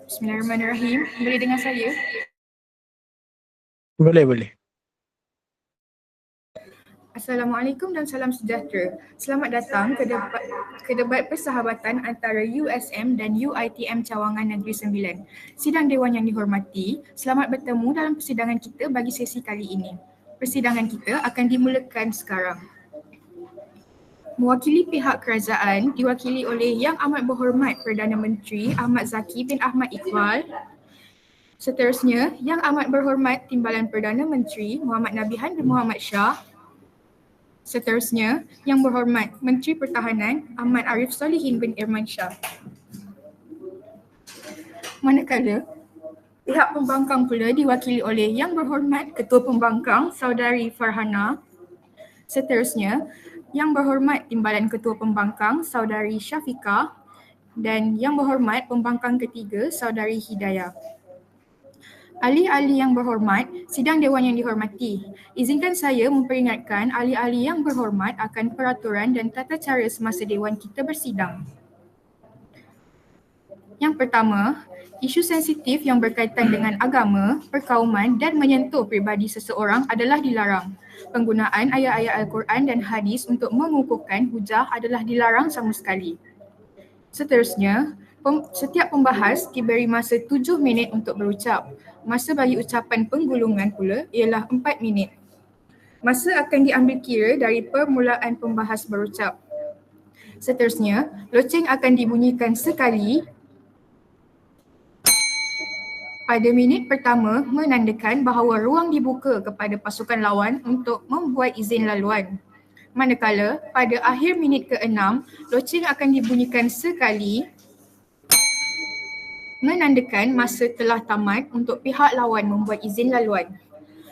Bismillahirrahmanirrahim. Boleh dengar saya? Boleh. Assalamualaikum dan salam sejahtera. Selamat datang ke debat persahabatan antara USM dan UiTM Cawangan Negeri Sembilan. Sidang Dewan yang dihormati, selamat bertemu dalam persidangan kita bagi sesi kali ini. Persidangan kita akan dimulakan sekarang. Mewakili pihak kerajaan diwakili oleh Yang Amat Berhormat Perdana Menteri Ahmad Zaki bin Ahmad Iqbal. Seterusnya, Yang Amat Berhormat Timbalan Perdana Menteri Muhammad Nabihan bin Muhammad Shah. Seterusnya, Yang Berhormat Menteri Pertahanan Ahmad Arif Solihin bin Irman Shah. Manakala, pihak pembangkang pula diwakili oleh Yang Berhormat Ketua Pembangkang Saudari Farhana. Seterusnya, Yang Berhormat Timbalan Ketua Pembangkang Saudari Syafiqah dan Yang Berhormat Pembangkang Ketiga Saudari Hidayah. Ahli-ahli yang berhormat, sidang dewan yang dihormati. Izinkan saya memperingatkan ahli-ahli yang berhormat akan peraturan dan tata cara semasa dewan kita bersidang. Yang pertama, isu sensitif yang berkaitan dengan agama, perkauman dan menyentuh peribadi seseorang adalah dilarang. Penggunaan ayat-ayat Al-Quran dan hadis untuk mengukuhkan hujah adalah dilarang sama sekali. Seterusnya, setiap pembahas diberi masa 7 minit untuk berucap. Masa bagi ucapan penggulungan pula ialah 4 minit. Masa akan diambil kira dari permulaan pembahas berucap. Seterusnya, loceng akan dibunyikan sekali pada minit pertama menandakan bahawa ruang dibuka kepada pasukan lawan untuk membuat izin laluan. Manakala pada akhir minit ke-6, loceng akan dibunyikan sekali menandakan masa telah tamat untuk pihak lawan membuat izin laluan.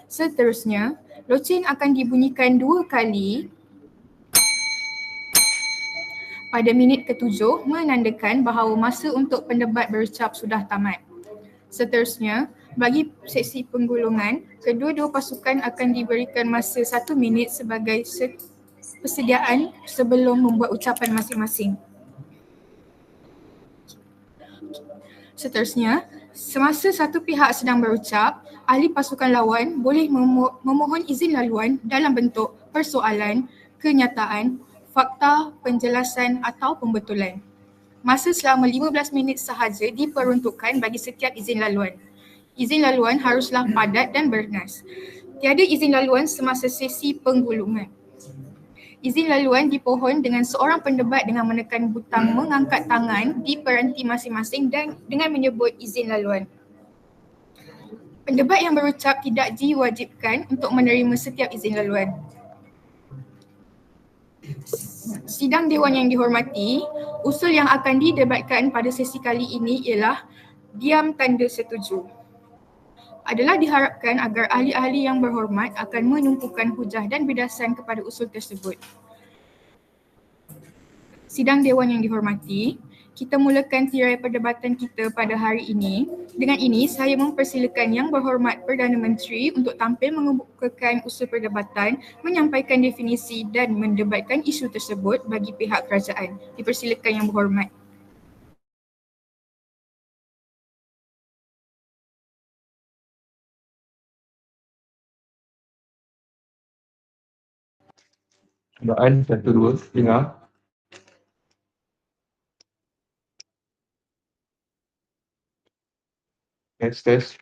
Seterusnya, loceng akan dibunyikan 2 kali pada minit ke-7 menandakan bahawa masa untuk pendebat berucap sudah tamat. Seterusnya, bagi seksi penggulungan, kedua-dua pasukan akan diberikan masa 1 minit sebagai persediaan sebelum membuat ucapan masing-masing. Seterusnya, semasa satu pihak sedang berucap, ahli pasukan lawan boleh memohon izin laluan dalam bentuk persoalan, kenyataan, fakta, penjelasan atau pembetulan. Masa selama 15 minit sahaja diperuntukkan bagi setiap izin laluan. Izin laluan haruslah padat dan bernas. Tiada izin laluan semasa sesi penggulungan. Izin laluan dipohon dengan seorang pendebat dengan menekan butang mengangkat tangan di peranti masing-masing dan dengan menyebut izin laluan. Pendebat yang berucap tidak diwajibkan untuk menerima setiap izin laluan. Sidang Dewan yang dihormati, usul yang akan didebatkan pada sesi kali ini ialah diam tanda setuju. Adalah diharapkan agar ahli-ahli yang berhormat akan menumpukan hujah dan bidasan kepada usul tersebut. Sidang Dewan yang dihormati, kita mulakan tirai perdebatan kita pada hari ini. Dengan ini, saya mempersilakan Yang Berhormat Perdana Menteri untuk tampil mengemukakan usul perdebatan, menyampaikan definisi dan mendebatkan isu tersebut bagi pihak kerajaan. Dipersilakan Yang Berhormat. Cubaan 1, 2, dengar. Test.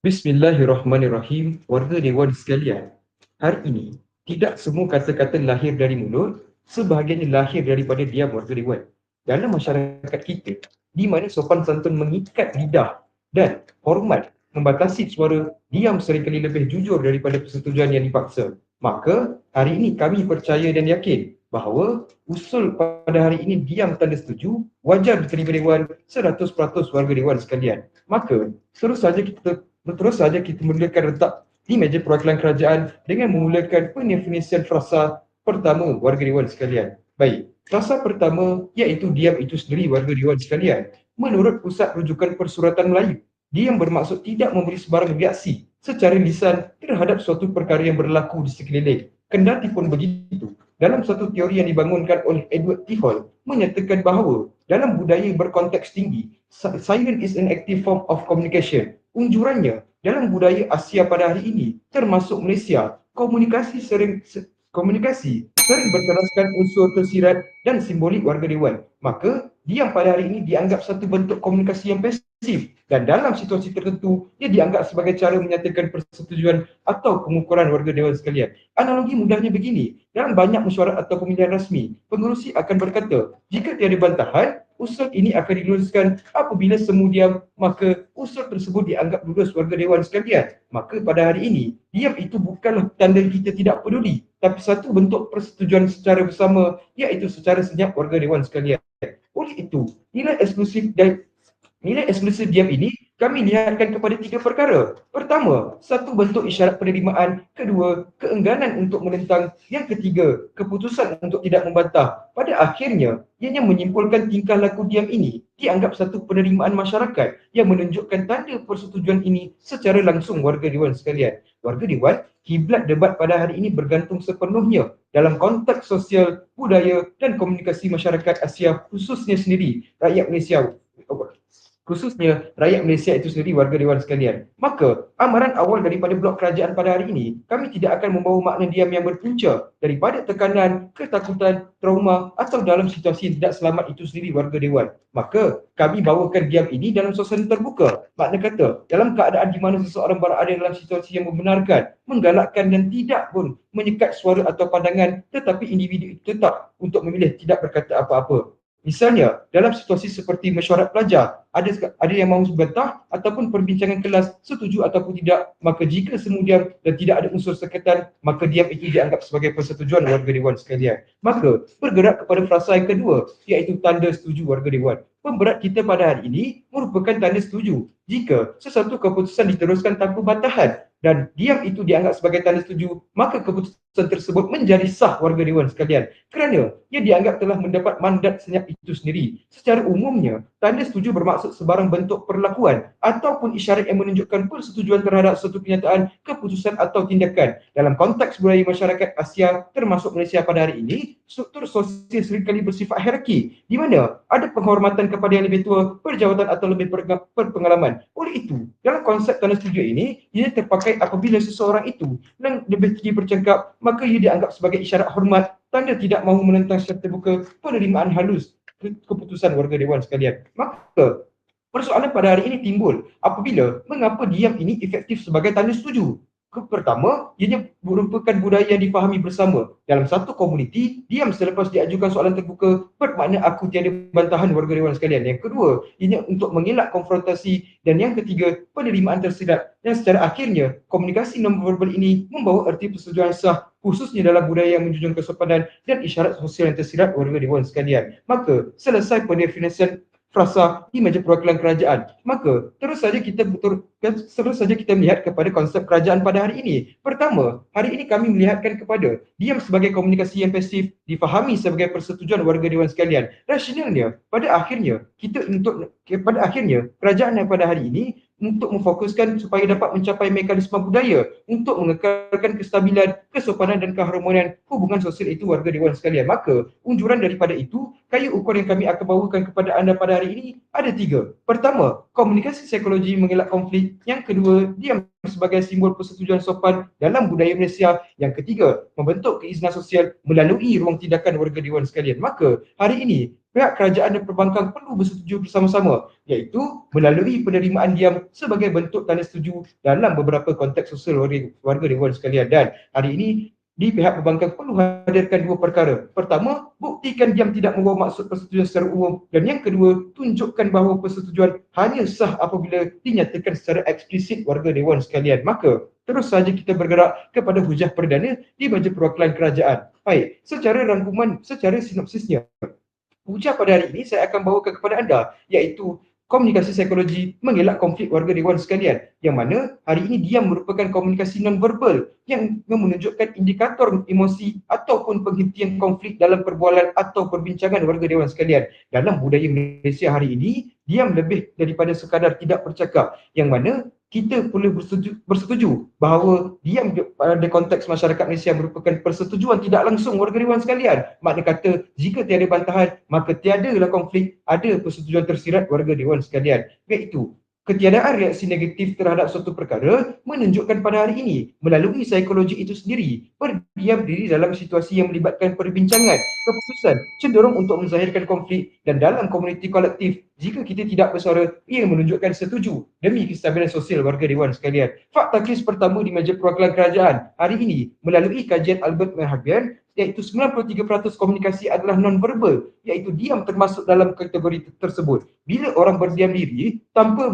Bismillahirrahmanirrahim. Warga Dewan sekalian, hari ini tidak semua kata-kata lahir dari mulut, sebahagiannya lahir daripada diam warga Dewan. Dalam masyarakat kita, di mana sopan santun mengikat lidah dan hormat membatasi suara, diam seringkali lebih jujur daripada persetujuan yang dipaksa. Maka hari ini kami percaya dan yakin bahawa usul pada hari ini diam tanda setuju wajar diterima Dewan 100% warga Dewan sekalian. Maka terus saja kita mulakan letak di meja perwakilan kerajaan dengan memulakan pendefinisian frasa pertama warga Dewan sekalian. Baik, frasa pertama iaitu diam itu sendiri warga Dewan sekalian. Menurut Pusat Rujukan Persuratan Melayu, diam bermaksud tidak memberi sebarang reaksi secara lisan terhadap suatu perkara yang berlaku di sekeliling. Kendati pun begitu, dalam satu teori yang dibangunkan oleh Edward T. Hall menyatakan bahawa dalam budaya berkonteks tinggi, silence is an active form of communication. Unjurannya, dalam budaya Asia pada hari ini, termasuk Malaysia, komunikasi sering berteraskan unsur tersirat dan simbolik warga dewan. Maka, diam pada hari ini dianggap satu bentuk komunikasi yang pasif dan dalam situasi tertentu, ia dianggap sebagai cara menyatakan persetujuan atau pengukuran warga dewan sekalian. Analogi mudahnya begini, dalam banyak mesyuarat atau pemilihan rasmi, pengerusi akan berkata, jika tiada bantahan, usul ini akan diluluskan. Apabila semua diam, maka usul tersebut dianggap lulus warga dewan sekalian. Maka pada hari ini, diam itu bukanlah tanda kita tidak peduli, tapi satu bentuk persetujuan secara bersama, iaitu secara senyap warga dewan sekalian. Oleh itu, nilai eksklusif diam ini kami lihatkan kepada 3 perkara. Pertama, satu bentuk isyarat penerimaan. Kedua, keengganan untuk menentang. Yang ketiga, keputusan untuk tidak membantah. Pada akhirnya, ianya menyimpulkan tingkah laku diam ini dianggap satu penerimaan masyarakat yang menunjukkan tanda persetujuan ini secara langsung warga dewan sekalian. Warga dewan, kiblat debat pada hari ini bergantung sepenuhnya dalam konteks sosial, budaya dan komunikasi masyarakat Asia, khususnya rakyat Malaysia itu sendiri, warga dewan sekalian. Maka, amaran awal daripada blok kerajaan pada hari ini, kami tidak akan membawa makna diam yang berpunca daripada tekanan, ketakutan, trauma atau dalam situasi tidak selamat itu sendiri warga dewan. Maka, kami bawakan diam ini dalam suasana terbuka. Makna kata, dalam keadaan di mana seseorang berada dalam situasi yang membenarkan, menggalakkan dan tidak pun menyekat suara atau pandangan, tetapi individu itu tetap untuk memilih tidak berkata apa-apa. Misalnya, dalam situasi seperti mesyuarat pelajar, ada yang mahu membantah ataupun perbincangan kelas setuju ataupun tidak, maka jika semua diam dan tidak ada unsur sekatan, maka diam itu dianggap sebagai persetujuan warga dewan sekalian. Maka, bergerak kepada frasa yang kedua, iaitu tanda setuju warga dewan. Pemberat kita pada hari ini merupakan tanda setuju jika sesuatu keputusan diteruskan tanpa bantahan dan diam itu dianggap sebagai tanda setuju, maka keputusan tersebut menjadi sah warga dewan sekalian kerana ia dianggap telah mendapat mandat senyap itu sendiri. Secara umumnya, tanda setuju bermaksud sebarang bentuk perlakuan ataupun isyarat yang menunjukkan persetujuan terhadap suatu kenyataan, keputusan atau tindakan. Dalam konteks budaya masyarakat Asia termasuk Malaysia pada hari ini, struktur sosial seringkali bersifat hierarki di mana ada penghormatan kepada yang lebih tua, berjawatan atau lebih berpengalaman. Oleh itu, dalam konsep tanda setuju ini, ia terpakai apabila seseorang itu yang lebih tinggi bercakap, maka ia dianggap sebagai isyarat hormat, tanda tidak mahu menentang secara terbuka, penerimaan halus keputusan warga dewan sekalian. Maka, persoalan pada hari ini timbul apabila mengapa diam ini efektif sebagai tanda setuju. Pertama, ianya merupakan budaya yang difahami bersama. Dalam satu komuniti, diam selepas diajukan soalan terbuka bermakna aku tiada bantahan warga dewan sekalian. Yang kedua, ianya untuk mengelak konfrontasi. Dan yang ketiga, penerimaan tersirat. Dan secara akhirnya, komunikasi non-verbal ini membawa erti persetujuan sah, khususnya dalam budaya yang menjunjung kesopanan dan isyarat sosial yang tersirat warga dewan sekalian. Maka, selesai pendefinisian frasa di meja perwakilan kerajaan. Maka, terus saja kita melihat kepada konsep kerajaan pada hari ini. Pertama, hari ini kami melihatkan kepada diam sebagai komunikasi yang pasif, difahami sebagai persetujuan warga dewan sekalian. Rasionalnya, pada akhirnya, kerajaan yang pada hari ini untuk memfokuskan supaya dapat mencapai mekanisme budaya untuk mengekalkan kestabilan, kesopanan dan keharmonian hubungan sosial itu warga dewan sekalian. Maka, unjuran daripada itu, kaya ukur yang kami akan bawakan kepada anda pada hari ini ada 3. Pertama, komunikasi psikologi mengelak konflik. Yang kedua, diam sebagai simbol persetujuan sopan dalam budaya Malaysia. Yang ketiga, membentuk keizinan sosial melalui ruang tindakan warga dewan sekalian. Maka, hari ini, pihak kerajaan dan perbankan perlu bersetuju bersama-sama, iaitu melalui penerimaan diam sebagai bentuk tanda setuju dalam beberapa konteks sosial warga dewan sekalian. Dan hari ini di pihak perbankan perlu hadirkan 2 perkara. Pertama, buktikan diam tidak membawa maksud persetujuan secara umum. Dan yang kedua, tunjukkan bahawa persetujuan hanya sah apabila dinyatakan secara eksplisit warga dewan sekalian. Maka, terus saja kita bergerak kepada hujah perdana di meja perwakilan kerajaan. Baik, secara sinopsisnya, hujah pada hari ini saya akan bawakan kepada anda, iaitu komunikasi psikologi mengelak konflik warga dewan sekalian, yang mana hari ini dia merupakan komunikasi non-verbal yang menunjukkan indikator emosi ataupun penghentian konflik dalam perbualan atau perbincangan warga dewan sekalian. Dalam budaya Malaysia hari ini, diam lebih daripada sekadar tidak bercakap, yang mana kita perlu bersetuju bahawa diam pada konteks masyarakat Malaysia merupakan persetujuan tidak langsung warga dewan sekalian. Makna kata, jika tiada bantahan, maka tiadalah konflik, ada persetujuan tersirat warga dewan sekalian. Iaitu, ketiadaan reaksi negatif terhadap suatu perkara menunjukkan pada hari ini melalui psikologi itu sendiri berdiam diri dalam situasi yang melibatkan perbincangan, keputusan cenderung untuk menzahirkan konflik, dan dalam komuniti kolektif jika kita tidak bersuara ia menunjukkan setuju demi kestabilan sosial warga dewan sekalian. Fakta kes pertama di meja perwakilan kerajaan hari ini melalui kajian Albert Merhabian iaitu 93% komunikasi adalah non-verbal, iaitu diam termasuk dalam kategori tersebut. Bila orang berdiam diri tanpa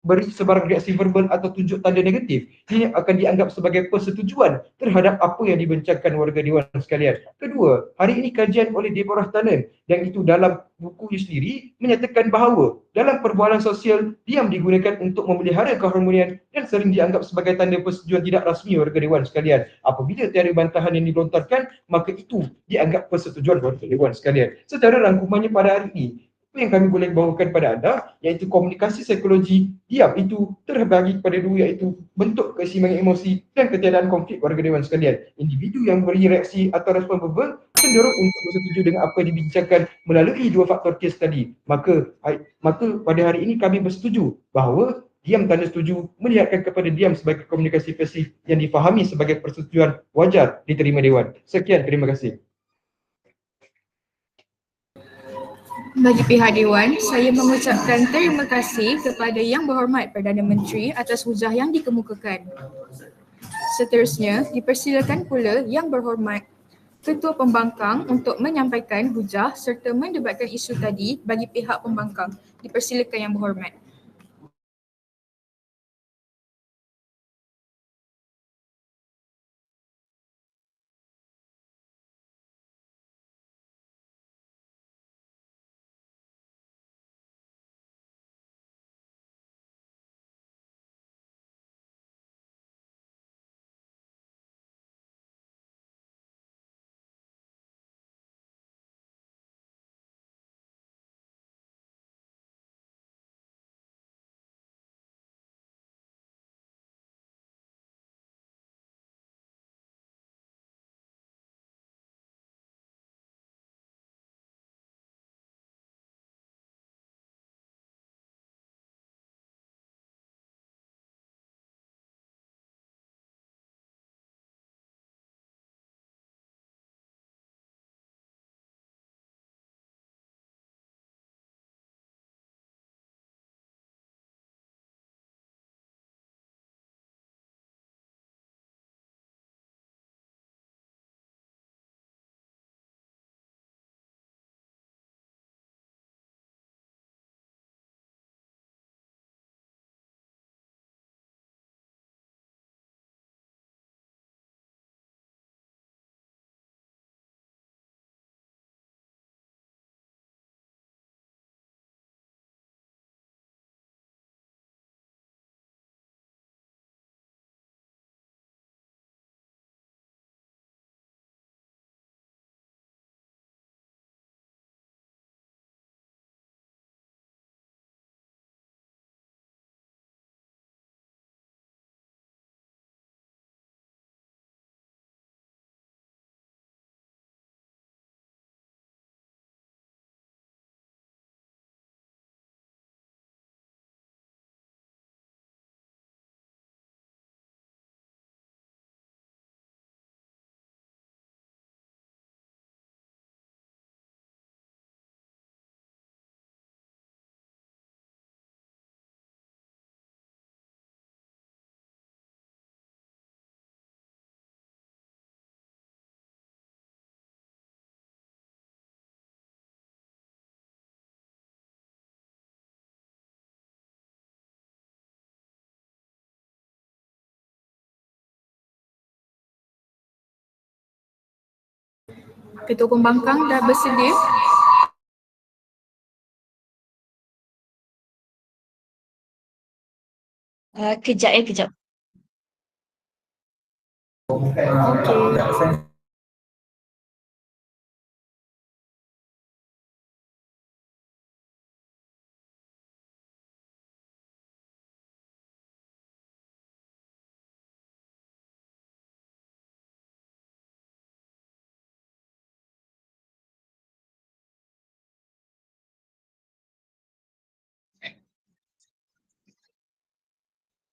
beri sebarang reaksi verbal atau tunjuk tanda negatif, ini akan dianggap sebagai persetujuan terhadap apa yang dibincangkan warga dewan sekalian. Kedua, hari ini kajian oleh Deborah Tannen yang itu dalam bukunya sendiri menyatakan bahawa dalam perbualan sosial diam digunakan untuk memelihara keharmonian dan sering dianggap sebagai tanda persetujuan tidak rasmi warga dewan sekalian. Apabila tiada bantahan yang dilontarkan, maka itu dianggap persetujuan warga dewan sekalian. Secara rangkumannya pada hari ini, apa yang kami boleh bawakan pada anda iaitu komunikasi psikologi diam itu terbagi kepada dua, iaitu bentuk keseimbangan emosi dan ketiadaan konflik warga dewan sekalian. Individu yang beri reaksi atau respon verbal cenderung untuk bersetuju dengan apa yang dibincangkan melalui dua faktor kes tadi. Maka pada hari ini kami bersetuju bahawa diam tanda setuju melihatkan kepada diam sebagai komunikasi pasif yang difahami sebagai persetujuan wajar diterima Dewan. Sekian, terima kasih. Bagi pihak Dewan, saya mengucapkan terima kasih kepada Yang Berhormat Perdana Menteri atas hujah yang dikemukakan. Seterusnya, dipersilakan pula Yang Berhormat Ketua Pembangkang untuk menyampaikan hujah serta mendebatkan isu tadi bagi pihak pembangkang. Dipersilakan Yang Berhormat. Ketua Pembangkang dah bersedia. Kejap. Okey.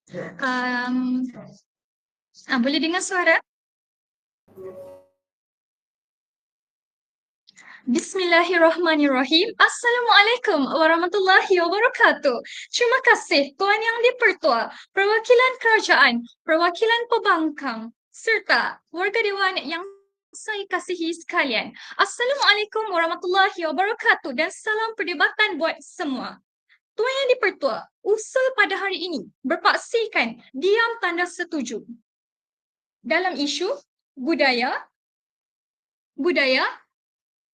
Um, boleh dengar suara? Bismillahirrahmanirrahim. Assalamualaikum warahmatullahi wabarakatuh. Terima kasih Tuan Yang di-Pertua, perwakilan kerajaan, perwakilan pembangkang, serta warga dewan yang saya kasihi sekalian. Assalamualaikum warahmatullahi wabarakatuh dan salam perdebatan buat semua. Tuan Yang di-Pertua, usul pada hari ini berpaksikan diam tanda setuju dalam isu budaya,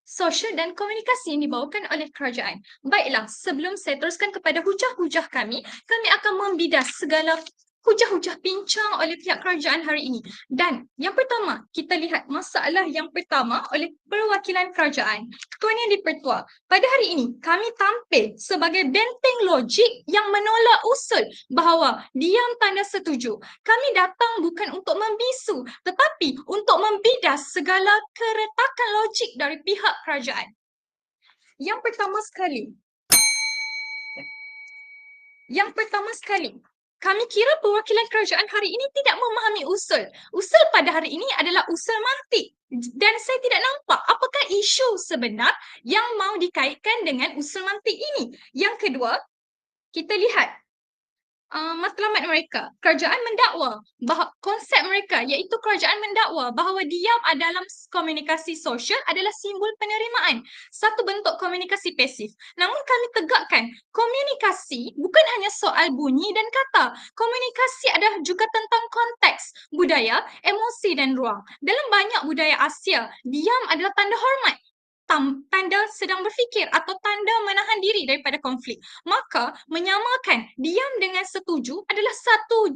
sosial dan komunikasi yang dibawakan oleh kerajaan. Baiklah, sebelum saya teruskan kepada hujah-hujah kami akan membidas segala hujah-hujah pincang oleh pihak kerajaan hari ini. Dan yang pertama, kita lihat masalah yang pertama oleh perwakilan kerajaan. Tuan Yang di-Pertua, pada hari ini kami tampil sebagai benteng logik yang menolak usul bahawa diam tanda setuju. Kami datang bukan untuk membisu, tetapi untuk membidas segala keretakan logik dari pihak kerajaan. Yang pertama sekali, kami kira perwakilan kerajaan hari ini tidak memahami usul. Usul pada hari ini adalah usul mantik. Dan saya tidak nampak apakah isu sebenar yang mau dikaitkan dengan usul mantik ini. Yang kedua, kita lihat matlamat mereka. Kerajaan mendakwa bahawa konsep mereka iaitu kerajaan mendakwa bahawa diam dalam komunikasi sosial adalah simbol penerimaan, satu bentuk komunikasi pasif. Namun kami tegakkan komunikasi bukan hanya soal bunyi dan kata. Komunikasi adalah juga tentang konteks, budaya, emosi dan ruang. Dalam banyak budaya Asia, diam adalah tanda hormat, tanda sedang berfikir atau tanda menahan diri daripada konflik. Maka menyamakan diam dengan setuju adalah satu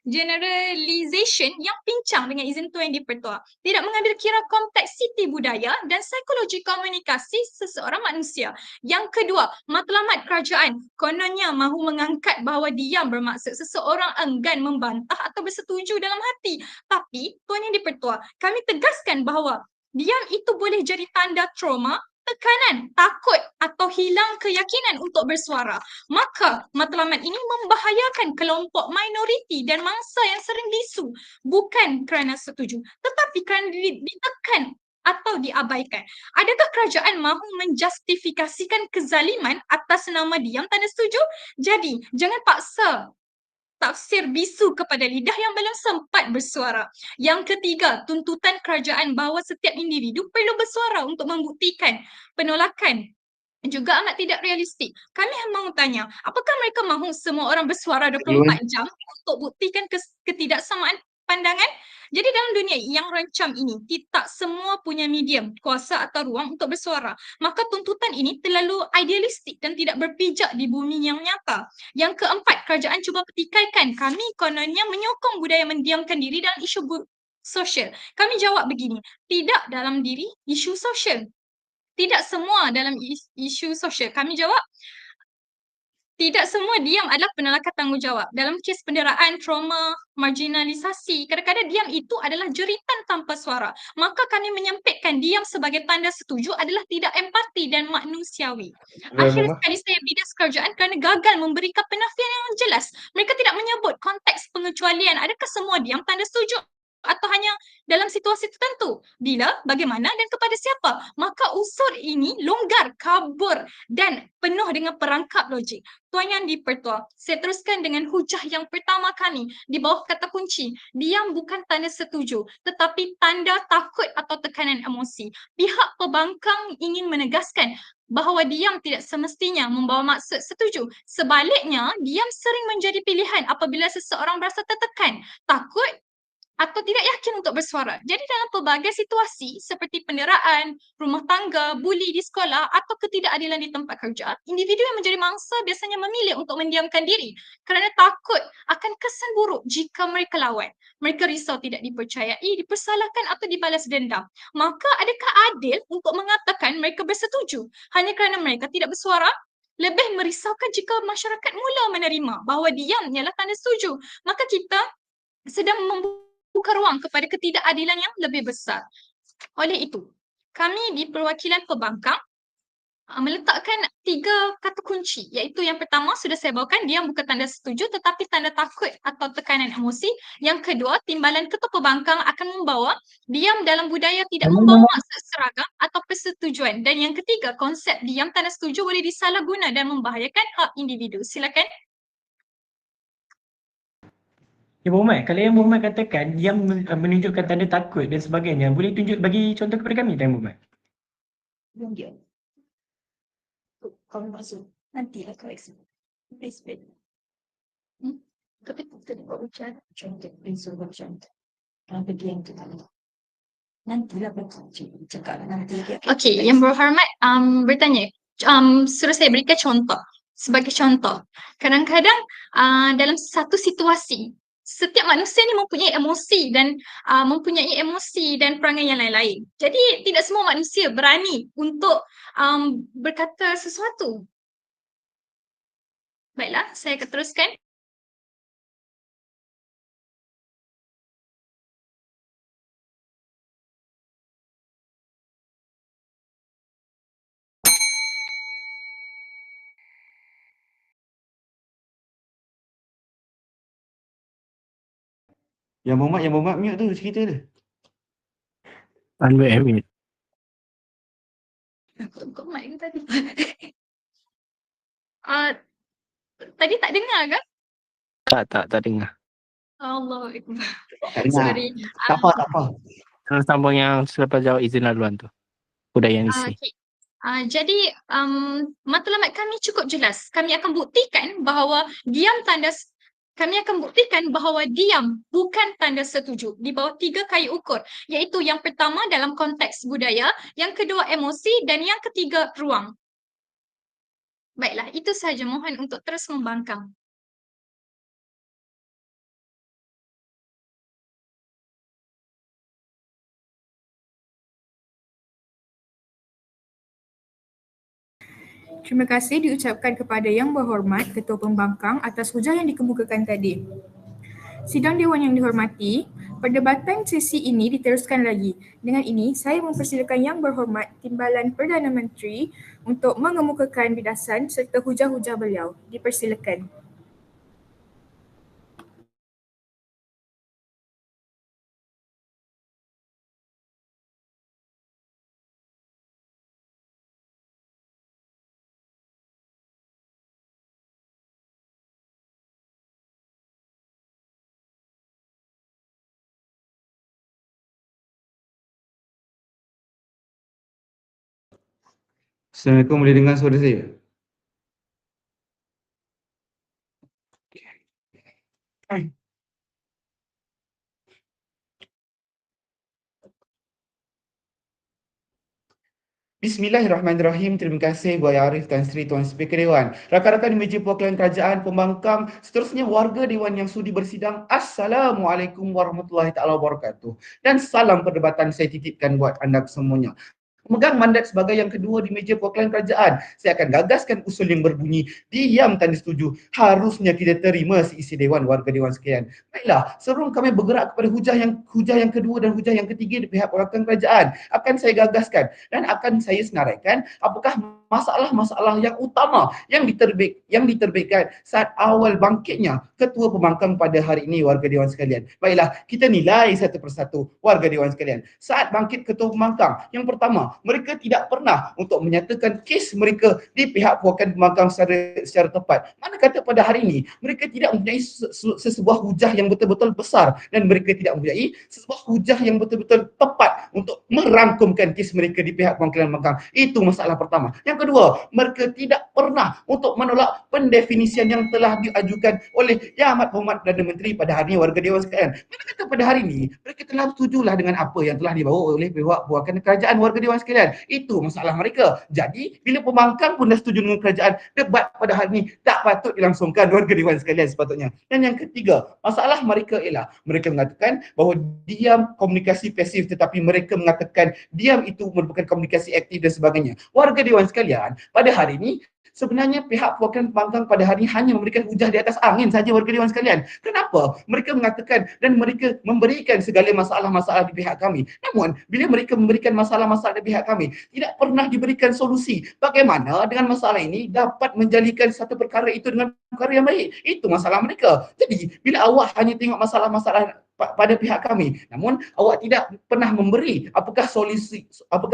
generalization yang pincang dengan izin Tuan Yang di-Pertua. Tidak mengambil kira kompleksiti budaya dan psikologi komunikasi seseorang manusia. Yang kedua, matlamat kerajaan kononnya mahu mengangkat bahawa diam bermaksud seseorang enggan membantah atau bersetuju dalam hati. Tapi Tuan Yang di-Pertua, kami tegaskan bahawa diam itu boleh jadi tanda trauma, tekanan, takut atau hilang keyakinan untuk bersuara. Maka matlamat ini membahayakan kelompok minoriti dan mangsa yang sering bisu, bukan kerana setuju, tetapi kerana ditekan atau diabaikan. Adakah kerajaan mahu menjustifikasikan kezaliman atas nama diam tanda setuju? Jadi, jangan paksa tafsir bisu kepada lidah yang belum sempat bersuara. Yang ketiga, tuntutan kerajaan bahawa setiap individu perlu bersuara untuk membuktikan penolakan juga amat tidak realistik. Kami mahu tanya, apakah mereka mahu semua orang bersuara 24 jam untuk buktikan ketidaksamaan pandangan? Jadi dalam dunia yang rancam ini, tidak semua punya medium, kuasa atau ruang untuk bersuara. Maka tuntutan ini terlalu idealistik dan tidak berpijak di bumi yang nyata. Yang keempat, kerajaan cuba petikaikan kami kononnya menyokong budaya mendiamkan diri dalam isu sosial. Kami jawab begini, tidak dalam diri isu sosial. Tidak semua dalam isu sosial. Kami jawab, tidak semua diam adalah penolakan tanggungjawab. Dalam kes penderaan, trauma, marginalisasi, kadang-kadang diam itu adalah jeritan tanpa suara. Maka kami menyempitkan diam sebagai tanda setuju adalah tidak empati dan manusiawi. Akhir sekali saya bidas kerajaan kerana gagal memberikan penafian yang jelas. Mereka tidak menyebut konteks pengecualian. Adakah semua diam tanda setuju? Atau hanya dalam situasi tertentu? Bila, bagaimana dan kepada siapa? Maka unsur ini longgar, kabur dan penuh dengan perangkap logik. Tuan Yang di-Pertua, saya teruskan dengan hujah yang pertama kami di bawah kata kunci. Diam bukan tanda setuju, tetapi tanda takut atau tekanan emosi. Pihak pembangkang ingin menegaskan bahawa diam tidak semestinya membawa maksud setuju. Sebaliknya, diam sering menjadi pilihan apabila seseorang berasa tertekan, takut atau tidak yakin untuk bersuara. Jadi dalam pelbagai situasi seperti penderaan, rumah tangga, buli di sekolah atau ketidakadilan di tempat kerja, individu yang menjadi mangsa biasanya memilih untuk mendiamkan diri kerana takut akan kesan buruk jika mereka lawan. Mereka risau tidak dipercayai, dipersalahkan atau dibalas dendam. Maka adakah adil untuk mengatakan mereka bersetuju hanya kerana mereka tidak bersuara? Lebih merisaukan jika masyarakat mula menerima bahawa diam ialah tanda setuju. Maka kita sedang membuka ruang kepada ketidakadilan yang lebih besar. Oleh itu, kami di perwakilan pembangkang meletakkan 3 kata kunci, iaitu yang pertama sudah saya bawakan, diam bukan tanda setuju tetapi tanda takut atau tekanan emosi. Yang kedua, timbalan ketua pembangkang akan membawa diam dalam budaya tidak membawa maksud seragam atau persetujuan. Dan yang ketiga, konsep diam tanda setuju boleh disalahguna dan membahayakan hak individu. Silakan. Ya Muhammad, kalau yang Muhammad katakan yang menunjukkan tanda takut dan sebagainya, boleh bagi contoh kepada kami, Tuan Muhammad? Belum dia. Kau masuk. Nantilah kau explain. Please, please. Tapi kita buat ujian. Contoh, prinsip contoh. Kalau bagian tu tadi. Nantilah cakap nanti dia. Okey, yang berhormat bertanya. Suruh saya berikan contoh. Sebagai contoh, kadang-kadang dalam satu situasi, setiap manusia ni mempunyai emosi dan perangai yang lain-lain. Jadi tidak semua manusia berani untuk berkata sesuatu. Baiklah, saya akan teruskan. Yang Muhammad mute tu cerita dia. Unmute. Aku buka mic ke tadi? Tadi tak dengar ke? Tak dengar. Allahu Akbar. Tak dengar. Sorry. Tak apa. Terus sambung yang selepas jawab izin laluan tu. Budaya yang isi. Okay. Jadi matlamat kami cukup jelas. Kami akan buktikan bahawa diam bukan tanda setuju di bawah 3 kayu ukur, iaitu yang pertama dalam konteks budaya, yang kedua emosi dan yang ketiga ruang. Baiklah, itu sahaja. Mohon untuk terus membangkang. Terima kasih diucapkan kepada Yang Berhormat Ketua Pembangkang atas hujah yang dikemukakan tadi. Sidang Dewan yang dihormati, perdebatan sesi ini diteruskan lagi. Dengan ini, saya mempersilakan Yang Berhormat Timbalan Perdana Menteri untuk mengemukakan bidasan serta hujah-hujah beliau. Dipersilakan. Assalamualaikum, boleh dengar suara saya? Bismillahirrahmanirrahim. Terima kasih Buaya Arif, Tan Sri, Tuan Speaker Dewan, rakan-rakan di meja perwakilan kerajaan, pembangkang, seterusnya warga Dewan yang sudi bersidang. Assalamualaikum warahmatullahi taala wabarakatuh. Dan salam perdebatan saya titipkan buat anda semuanya. Memegang mandat sebagai yang kedua di meja perwakilan kerajaan, saya akan gagaskan usul yang berbunyi diam tanda setuju. Harusnya kita terima seisi Dewan, warga Dewan sekalian. Baiklah, sebelum kami bergerak kepada hujah yang kedua dan hujah yang ketiga di pihak perwakilan kerajaan, akan saya gagaskan dan akan saya senaraikan apakah masalah-masalah yang utama yang diterbitkan saat awal bangkitnya Ketua Pembangkang pada hari ini, warga Dewan sekalian. Baiklah, kita nilai satu persatu, warga Dewan sekalian. Saat bangkit Ketua Pembangkang, yang pertama, mereka tidak pernah untuk menyatakan kes mereka di pihak perwakilan pembangkang secara tepat. Mana kata pada hari ini mereka tidak mempunyai sesebuah hujah yang betul-betul besar dan mereka tidak mempunyai sesebuah hujah yang betul-betul tepat untuk merangkumkan kes mereka di pihak perwakilan pembangkang. Itu masalah pertama. Yang kedua, mereka tidak pernah untuk menolak pendefinisian yang telah diajukan oleh Yang Amat Berhormat Perdana Menteri pada hari ini, warga Dewan sekalian. Mana kata pada hari ini mereka telah setujulah dengan apa yang telah dibawa oleh pihak perwakilan kerajaan, warga Dewan sekalian. Itu masalah mereka. Jadi bila pembangkang pun dah setuju dengan kerajaan, debat pada hari ini tak patut dilangsungkan, warga Dewan sekalian sepatutnya. Dan yang ketiga, masalah mereka ialah mereka mengatakan bahawa diam komunikasi pasif, tetapi mereka mengatakan diam itu merupakan komunikasi aktif dan sebagainya. Warga Dewan sekalian, pada hari ini sebenarnya pihak perwakilan pembangkang pada hari ini hanya memberikan hujah di atas angin saja warga dewan sekalian. Kenapa? Mereka mengatakan dan mereka memberikan segala masalah-masalah di pihak kami. Namun, bila mereka memberikan masalah-masalah di pihak kami, tidak pernah diberikan solusi. Bagaimana dengan masalah ini dapat menjadikan satu perkara itu dengan perkara yang baik? Itu masalah mereka. Jadi, bila awak hanya tengok masalah-masalah pada pihak kami, namun awak tidak pernah memberi apakah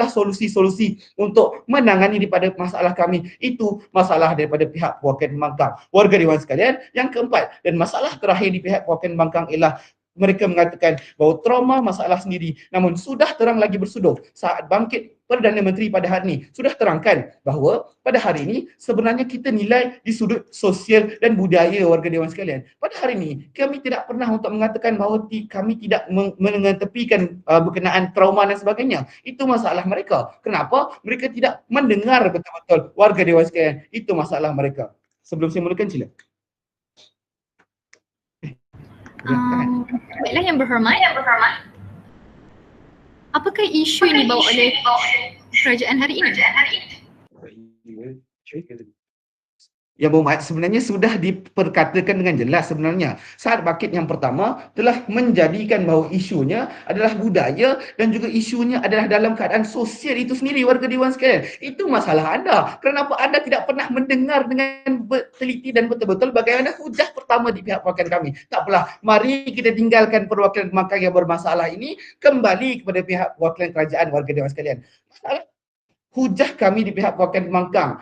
solusi-solusi untuk menangani daripada masalah kami, itu masalah daripada pihak perwakilan pembangkang. Warga dewan sekalian, yang keempat dan masalah terakhir di pihak perwakilan pembangkang ialah mereka mengatakan bahawa trauma masalah sendiri, namun sudah terang lagi bersuduh saat bangkit Perdana Menteri pada hari ini sudah terangkan bahawa pada hari ini sebenarnya kita nilai di sudut sosial dan budaya warga dewan sekalian. Pada hari ini kami tidak pernah untuk mengatakan bahawa kami tidak mengetepikan berkenaan trauma dan sebagainya. Itu masalah mereka. Kenapa? Mereka tidak mendengar betul-betul warga dewan sekalian. Itu masalah mereka. Sebelum saya mulakan sila. Baiklah Yang Berhormat. Apakah isu yang dibawa oleh kerajaan hari ini? Yang Berhormat, sebenarnya sudah diperkatakan dengan jelas sebenarnya. Saat bangkit yang pertama telah menjadikan bahawa isunya adalah budaya dan juga isunya adalah dalam keadaan sosial itu sendiri warga dewan sekalian. Itu masalah anda. Kenapa anda tidak pernah mendengar dengan teliti dan betul-betul bagaimana hujah pertama di pihak perwakilan kami? Tak apalah, mari kita tinggalkan perwakilan pembangkang yang bermasalah ini, kembali kepada pihak perwakilan kerajaan warga dewan sekalian. Masalah hujah kami di pihak perwakilan pembangkang,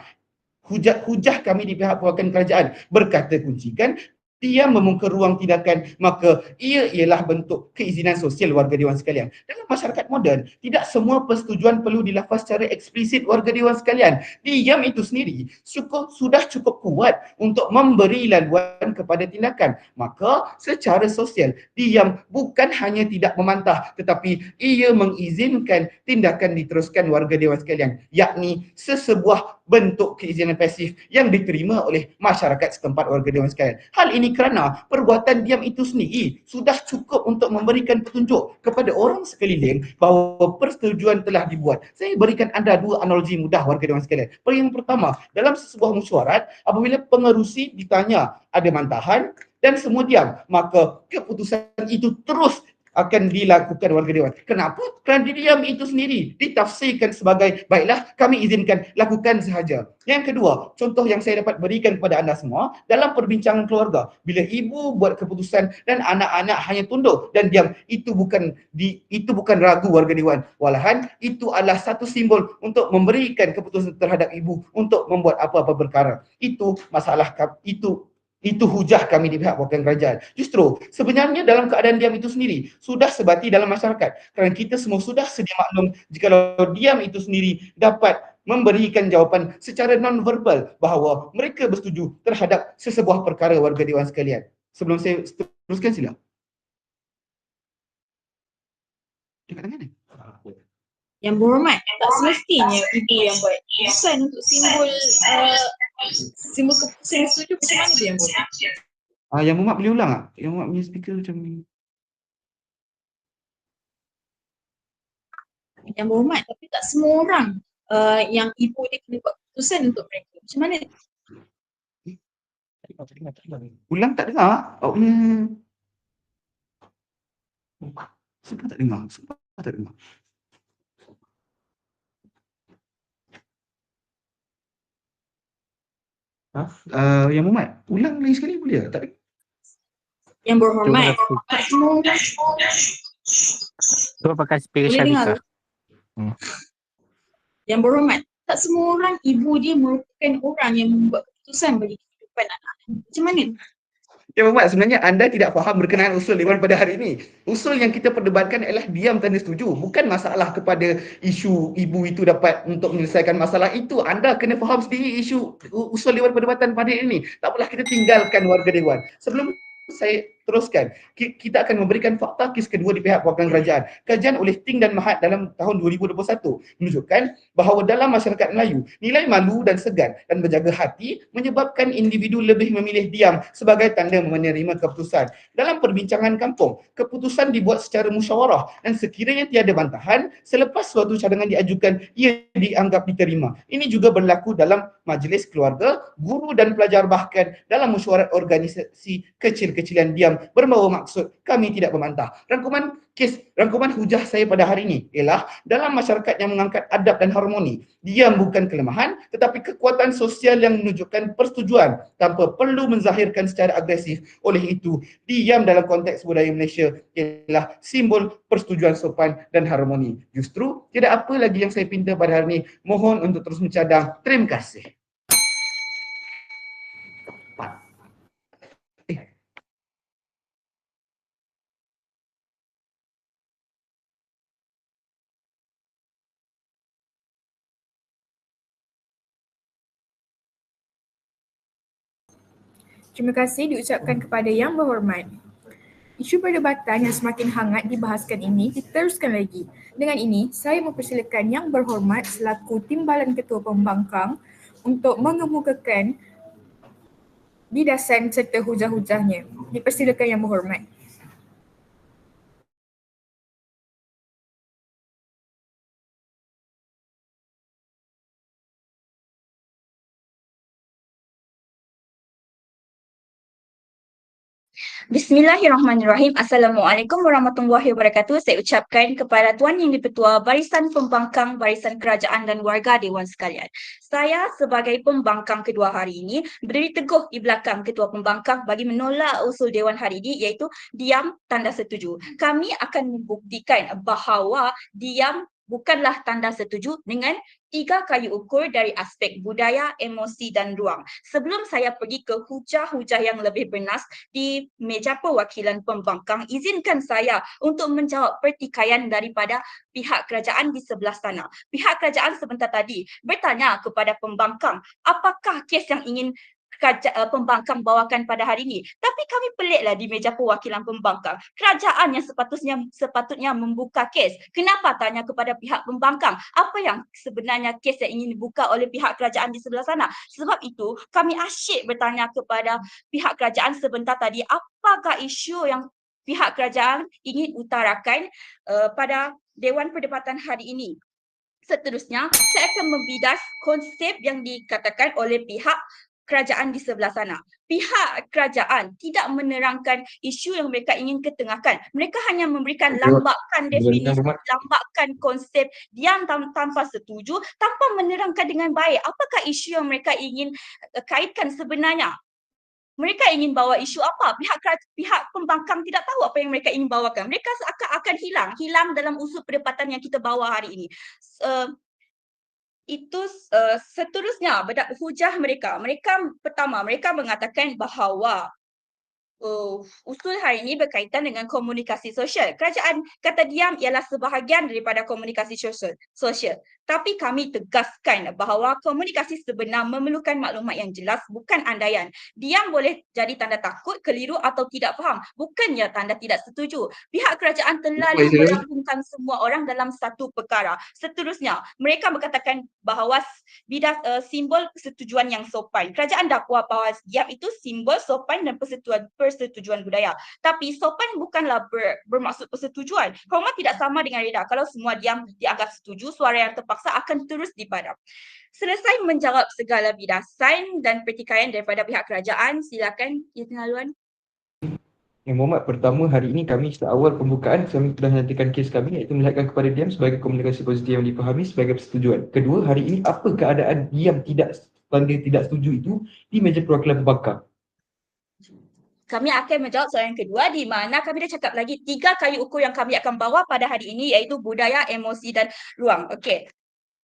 hujah kami di pihak perwakilan kerajaan berkata kuncikan dia membuka ruang tindakan, maka ia ialah bentuk keizinan sosial warga dewan sekalian. Dalam masyarakat moden, tidak semua persetujuan perlu dilafaz secara eksplisit warga dewan sekalian. Diam itu sendiri sudah cukup kuat untuk memberi laluan kepada tindakan. Maka secara sosial, diam bukan hanya tidak memantah, tetapi ia mengizinkan tindakan diteruskan warga dewan sekalian, yakni sesebuah bentuk keizinan pasif yang diterima oleh masyarakat setempat warga dewan sekalian. Hal ini kerana perbuatan diam itu sendiri sudah cukup untuk memberikan petunjuk kepada orang sekeliling bahawa persetujuan telah dibuat. Saya berikan anda dua analogi mudah warga dewan sekalian. Yang pertama, dalam sebuah mesyuarat, apabila pengerusi ditanya ada mantahan dan semua diam, maka keputusan itu terus akan dilakukan warga dewan. Kenapa? Kerana diam itu sendiri ditafsirkan sebagai baiklah kami izinkan, lakukan sahaja. Yang kedua, contoh yang saya dapat berikan kepada anda semua dalam perbincangan keluarga. Bila ibu buat keputusan dan anak-anak hanya tunduk dan diam, itu bukan ragu warga dewan. Walahan itu adalah satu simbol untuk memberikan keputusan terhadap ibu untuk membuat apa-apa perkara. Itu masalah itu hujah kami di pihak perwakilan kerajaan. Justru sebenarnya dalam keadaan diam itu sendiri sudah sebati dalam masyarakat. Kerana kita semua sudah sedia maklum jika diam itu sendiri dapat memberikan jawapan secara non-verbal bahawa mereka bersetuju terhadap sesebuah perkara warga dewan sekalian. Sebelum saya teruskan sila. Dekat tangan ni. Yang Berhormat, tak semestinya ibu yang buat keputusan untuk simbol keputusan yang setuju. Macam mana dia yang buat? Yang Berhormat boleh ulang tak? Yang Berhormat punya speaker macam ni. Yang Berhormat, tapi tak semua orang yang ibu dia kena buat keputusan untuk mereka. Macam mana? Ulang tak dengar? Awak punya... Sumpah tak dengar. Yang Berhormat, ulang lagi sekali boleh tak? Yang Berhormat, tak semua orang Cuba pakai speaker boleh dengar. Syarika. Yang Berhormat, tak semua orang ibu dia merupakan orang yang membuat keputusan bagi kehidupan anak. Macam mana? Yang Berhormat, sebenarnya anda tidak faham berkenaan usul dewan pada hari ini. Usul yang kita perdebatkan adalah diam tanda setuju. Bukan masalah kepada isu ibu itu dapat untuk menyelesaikan masalah itu. Anda kena faham sendiri isu usul dewan perdebatan pada hari ini. Tak apalah, kita tinggalkan warga dewan. Sebelum saya teruskan. Kita akan memberikan fakta kes kedua di pihak perwakilan kerajaan. Kajian oleh Ting dan Mahat dalam tahun 2021 menunjukkan bahawa dalam masyarakat Melayu, nilai malu dan segan dan berjaga hati menyebabkan individu lebih memilih diam sebagai tanda menerima keputusan. Dalam perbincangan kampung, keputusan dibuat secara musyawarah dan sekiranya tiada bantahan, selepas suatu cadangan diajukan, ia dianggap diterima. Ini juga berlaku dalam majlis keluarga, guru dan pelajar, bahkan dalam mesyuarat organisasi kecil-kecilan diam berbawa maksud kami tidak membantah. Rangkuman hujah saya pada hari ini ialah dalam masyarakat yang mengangkat adab dan harmoni, diam bukan kelemahan tetapi kekuatan sosial yang menunjukkan persetujuan tanpa perlu menzahirkan secara agresif. Oleh itu, diam dalam konteks budaya Malaysia ialah simbol persetujuan sopan dan harmoni. Justru tidak apa lagi yang saya pinta pada hari ini. Mohon untuk terus mencadang. Terima kasih. Terima kasih diucapkan kepada Yang Berhormat. Isu perdebatan yang semakin hangat dibahaskan ini diteruskan lagi. Dengan ini, saya mempersilakan Yang Berhormat selaku Timbalan Ketua Pembangkang untuk mengemukakan bidasan serta hujah-hujahnya. Dipersilakan Yang Berhormat. Bismillahirrahmanirrahim. Assalamualaikum warahmatullahi wabarakatuh. Saya ucapkan kepada Tuan Yang di-Pertua, Barisan Pembangkang, Barisan Kerajaan dan warga Dewan sekalian. Saya sebagai pembangkang kedua hari ini berdiri teguh di belakang Ketua Pembangkang bagi menolak usul Dewan hari ini, iaitu diam tanda setuju. Kami akan membuktikan bahawa diam bukanlah tanda setuju dengan 3 kayu ukur dari aspek budaya, emosi dan ruang. Sebelum saya pergi ke hujah-hujah yang lebih bernas di meja perwakilan pembangkang, izinkan saya untuk menjawab pertikaian daripada pihak kerajaan di sebelah sana. Pihak kerajaan sebentar tadi bertanya kepada pembangkang, apakah kes yang ingin pembangkang bawakan pada hari ini. Tapi kami peliklah di meja perwakilan pembangkang. Kerajaan yang sepatutnya membuka kes. Kenapa tanya kepada pihak pembangkang? Apa yang sebenarnya kes yang ingin dibuka oleh pihak kerajaan di sebelah sana? Sebab itu kami asyik bertanya kepada pihak kerajaan sebentar tadi, apakah isu yang pihak kerajaan ingin utarakan pada Dewan Perdebatan hari ini. Seterusnya, saya akan membidas konsep yang dikatakan oleh pihak kerajaan di sebelah sana. Pihak kerajaan tidak menerangkan isu yang mereka ingin ketengahkan. Mereka hanya memberikan lambakan definisi, lambakan konsep diam tanpa setuju, tanpa menerangkan dengan baik apakah isu yang mereka ingin kaitkan sebenarnya. Mereka ingin bawa isu apa? Pihak pembangkang tidak tahu apa yang mereka ingin bawakan. Mereka akan hilang dalam usul perdebatan yang kita bawa hari ini. Seterusnya hujah mereka. Pertama, mereka mengatakan bahawa usul hari ini berkaitan dengan komunikasi sosial. Kerajaan kata diam ialah sebahagian daripada komunikasi sosial. Tapi kami tegaskan bahawa komunikasi sebenar memerlukan maklumat yang jelas, bukan andaian. Diam boleh jadi tanda takut, keliru atau tidak faham. Bukannya tanda tidak setuju. Pihak kerajaan terlalu merangkumkan semua orang dalam satu perkara. Seterusnya, mereka berkatakan bahawa simbol persetujuan yang sopan. Kerajaan dakwa bahawa diam itu simbol sopan dan persetujuan budaya. Tapi sopan bukanlah bermaksud persetujuan. Hormat tidak sama dengan reda. Kalau semua diam dianggap setuju, suara yang terpaksa akan terus dipadam. Selesai menjawab segala bidasan dan pertikaian daripada pihak kerajaan, silakan Izin Laluan. Yang Berhormat, pertama hari ini kami sejak awal pembukaan kami telah menyatakan kes kami iaitu melihatkan kepada diam sebagai komunikasi positif yang dipahami sebagai persetujuan. Kedua, hari ini apa keadaan diam tidak setuju itu di meja perwakilan pembangkang? Kami akan menjawab soalan kedua di mana kami dah cakap lagi 3 kayu ukur yang kami akan bawa pada hari ini iaitu budaya, emosi dan ruang. Okey.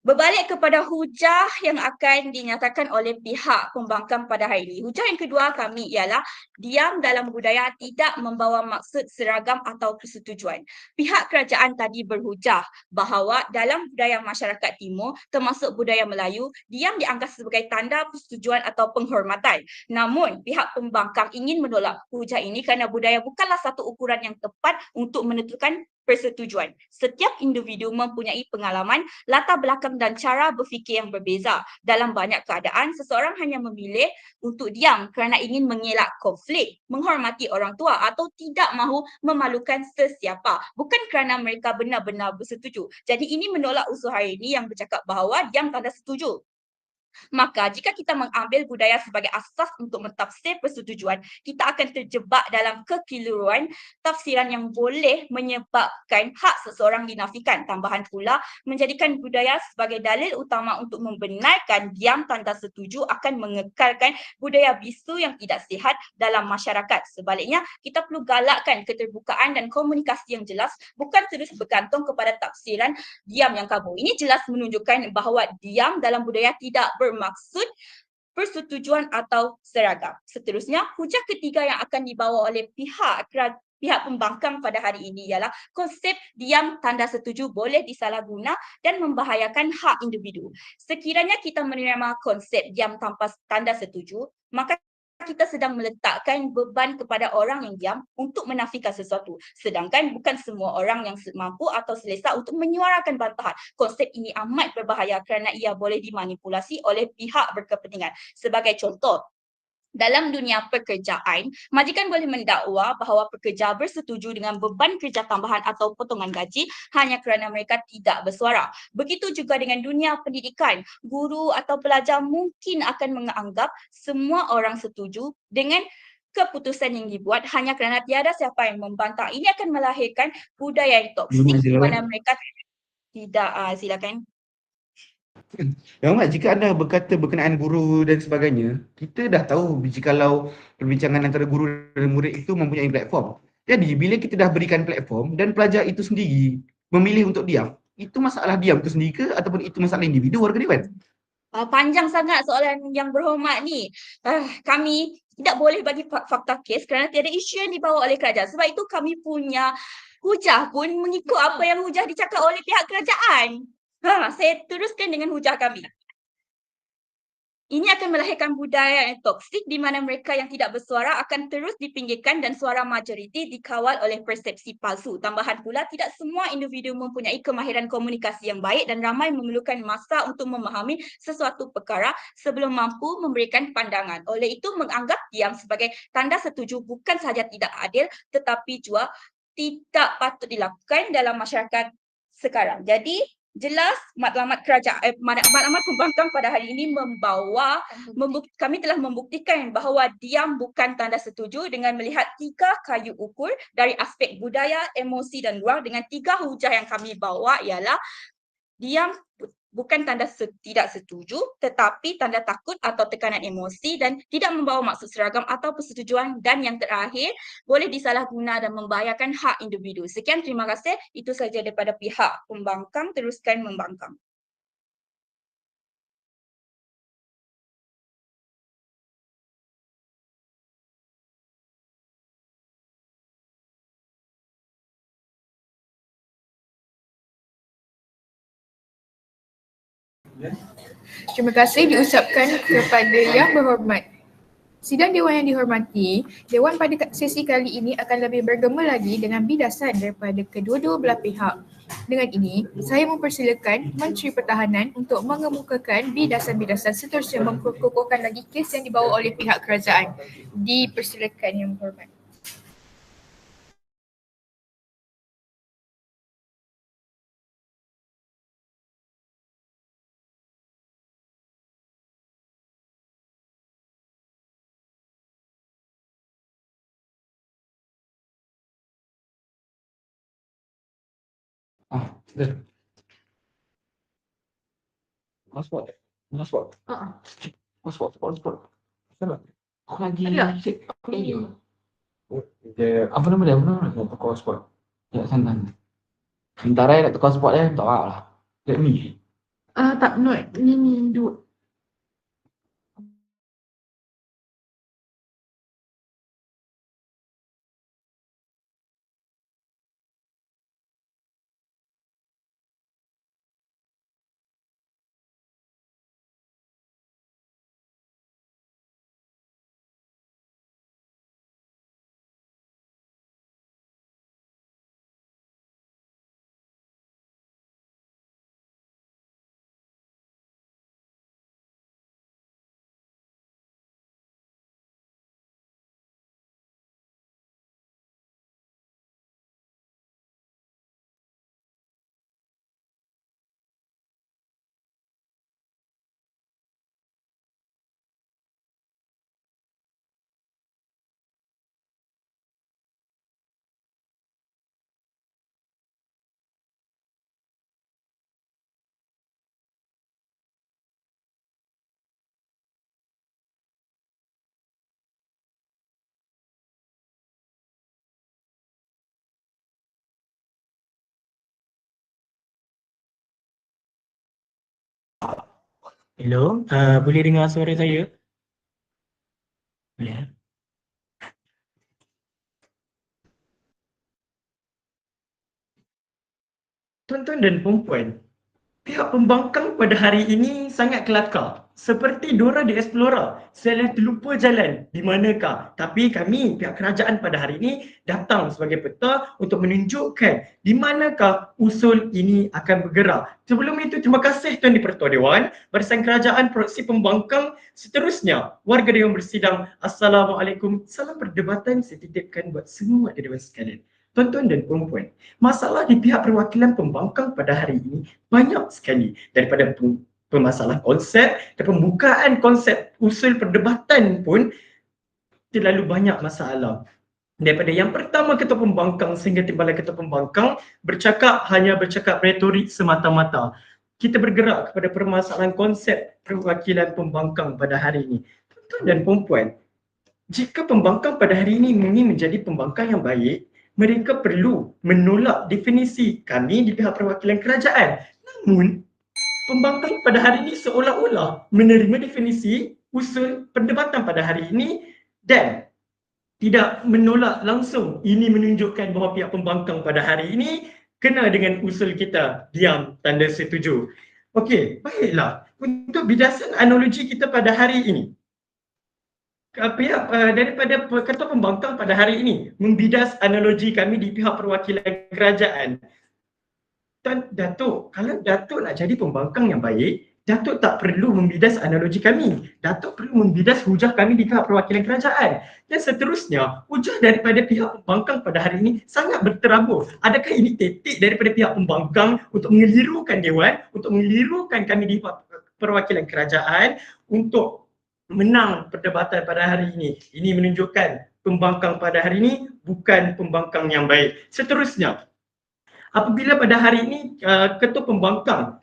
Berbalik kepada hujah yang akan dinyatakan oleh pihak pembangkang pada hari ini. Hujah yang kedua kami ialah diam dalam budaya tidak membawa maksud seragam atau persetujuan. Pihak kerajaan tadi berhujah bahawa dalam budaya masyarakat timur termasuk budaya Melayu, diam dianggap sebagai tanda persetujuan atau penghormatan. Namun pihak pembangkang ingin menolak hujah ini kerana budaya bukanlah satu ukuran yang tepat untuk menentukan persetujuan. Setiap individu mempunyai pengalaman, latar belakang dan cara berfikir yang berbeza. Dalam banyak keadaan, seseorang hanya memilih untuk diam kerana ingin mengelak konflik, menghormati orang tua atau tidak mahu memalukan sesiapa. Bukan kerana mereka benar-benar bersetuju. Jadi ini menolak usul hari ini yang bercakap bahawa diam tanda setuju. Maka jika kita mengambil budaya sebagai asas untuk mentafsir persetujuan, kita akan terjebak dalam kekeliruan tafsiran yang boleh menyebabkan hak seseorang dinafikan. Tambahan pula, menjadikan budaya sebagai dalil utama untuk membenarkan diam tanda setuju akan mengekalkan budaya bisu yang tidak sihat dalam masyarakat. Sebaliknya, kita perlu galakkan keterbukaan dan komunikasi yang jelas, bukan terus bergantung kepada tafsiran diam yang kabur. Ini jelas menunjukkan bahawa diam dalam budaya tidak bermaksud persetujuan atau seragam. Seterusnya, hujah ketiga yang akan dibawa oleh pihak pembangkang pada hari ini ialah konsep diam tanda setuju boleh disalahguna dan membahayakan hak individu. Sekiranya kita menerima konsep diam tanpa tanda setuju, maka kita sedang meletakkan beban kepada orang yang diam untuk menafikan sesuatu. Sedangkan bukan semua orang yang mampu atau selesa untuk menyuarakan bantahan. Konsep ini amat berbahaya kerana ia boleh dimanipulasi oleh pihak berkepentingan. Sebagai contoh, dalam dunia pekerjaan, majikan boleh mendakwa bahawa pekerja bersetuju dengan beban kerja tambahan atau potongan gaji hanya kerana mereka tidak bersuara. Begitu juga dengan dunia pendidikan, guru atau pelajar mungkin akan menganggap semua orang setuju dengan keputusan yang dibuat hanya kerana tiada siapa yang membantah. Ini akan melahirkan budaya yang toksik di mana mereka tidak silakan. Yang Mat, jika anda berkata berkenaan guru dan sebagainya, kita dah tahu jikalau perbincangan antara guru dan murid itu mempunyai platform. Jadi bila kita dah berikan platform dan pelajar itu sendiri memilih untuk diam, itu masalah diam itu sendiri ke ataupun itu masalah individu warga dewan? Panjang sangat soalan yang berhormat ni. Kami tidak boleh bagi fakta kes kerana tiada isu yang dibawa oleh kerajaan. Sebab itu kami punya hujah pun mengikut apa yang hujah dicakap oleh pihak kerajaan. Saya teruskan dengan hujah kami. Ini akan melahirkan budaya yang toksik di mana mereka yang tidak bersuara akan terus dipinggirkan dan suara majoriti dikawal oleh persepsi palsu. Tambahan pula, tidak semua individu mempunyai kemahiran komunikasi yang baik dan ramai memerlukan masa untuk memahami sesuatu perkara sebelum mampu memberikan pandangan. Oleh itu, menganggap diam sebagai tanda setuju bukan sahaja tidak adil tetapi juga tidak patut dilakukan dalam masyarakat sekarang. Jadi, jelas matlamat kerajaan, matlamat pembangkang pada hari ini kami telah membuktikan bahawa diam bukan tanda setuju dengan melihat 3 kayu ukur dari aspek budaya, emosi dan ruang. Dengan 3 hujah yang kami bawa ialah diam bukan tanda tidak setuju tetapi tanda takut atau tekanan emosi dan tidak membawa maksud seragam atau persetujuan, dan yang terakhir boleh disalahguna dan membahayakan hak individu. Sekian, terima kasih. Itu saja daripada pihak pembangkang. Teruskan membangkang. Terima kasih diucapkan kepada yang berhormat. Sidang Dewan yang dihormati, Dewan pada sesi kali ini akan lebih bergema lagi dengan bidasan daripada kedua-dua belah pihak. Dengan ini, saya mempersilakan Menteri Pertahanan untuk mengemukakan bidasan-bidasan seterusnya memperkukuhkan lagi kes yang dibawa oleh pihak kerajaan. Dipersilakan yang berhormat. Pasport. Salah. Aku lagi apa lagi? Apa nama dia? Tukar sport. Ya, santan. Sementara nak tukar sport dia, tak lah. Let me. Tak, no, ini dua. Hello, boleh dengar suara saya? Boleh. Tuan-tuan dan puan-puan, pihak pembangkang pada hari ini sangat kelakar. Seperti Dora the Explorer, selalu terlupa jalan di manakah. Tapi kami, pihak kerajaan pada hari ini datang sebagai peta untuk menunjukkan di manakah usul ini akan bergerak. Sebelum itu, terima kasih Tuan di-Pertua Dewan, Barisan Kerajaan Proksi Pembangkang. Seterusnya, warga Dewan bersidang, Assalamualaikum. Salam perdebatan saya titipkan buat semua Dewan sekalian. Tuan-tuan dan puan-puan, masalah di pihak perwakilan pembangkang pada hari ini banyak sekali, daripada permasalahan konsep dan pembukaan konsep usul perdebatan pun terlalu banyak masalah. Daripada yang pertama ketua pembangkang sehingga timbalan ketua pembangkang hanya bercakap retorik semata-mata. Kita bergerak kepada permasalahan konsep perwakilan pembangkang pada hari ini. Tuan-tuan dan puan-puan, jika pembangkang pada hari ini ingin menjadi pembangkang yang baik, mereka perlu menolak definisi kami di pihak perwakilan kerajaan. Namun, pembangkang pada hari ini seolah-olah menerima definisi usul perdebatan pada hari ini dan tidak menolak langsung. Ini menunjukkan bahawa pihak pembangkang pada hari ini kena dengan usul kita, diam, tanda setuju. Okey, baiklah. Untuk bidasan analogi kita pada hari ini, pihak daripada ketua pembangkang pada hari ini membidas analogi kami di pihak perwakilan kerajaan. Tuan Datuk, kalau Datuk nak jadi pembangkang yang baik, Datuk tak perlu membidas analogi kami. Datuk perlu membidas hujah kami di pihak perwakilan kerajaan. Dan seterusnya, hujah daripada pihak pembangkang pada hari ini sangat berterabur. Adakah ini taktik daripada pihak pembangkang untuk mengelirukan Dewan, untuk mengelirukan kami di pihak perwakilan kerajaan untuk menang perdebatan pada hari ini? Ini menunjukkan pembangkang pada hari ini bukan pembangkang yang baik. Seterusnya, apabila pada hari ini ketua pembangkang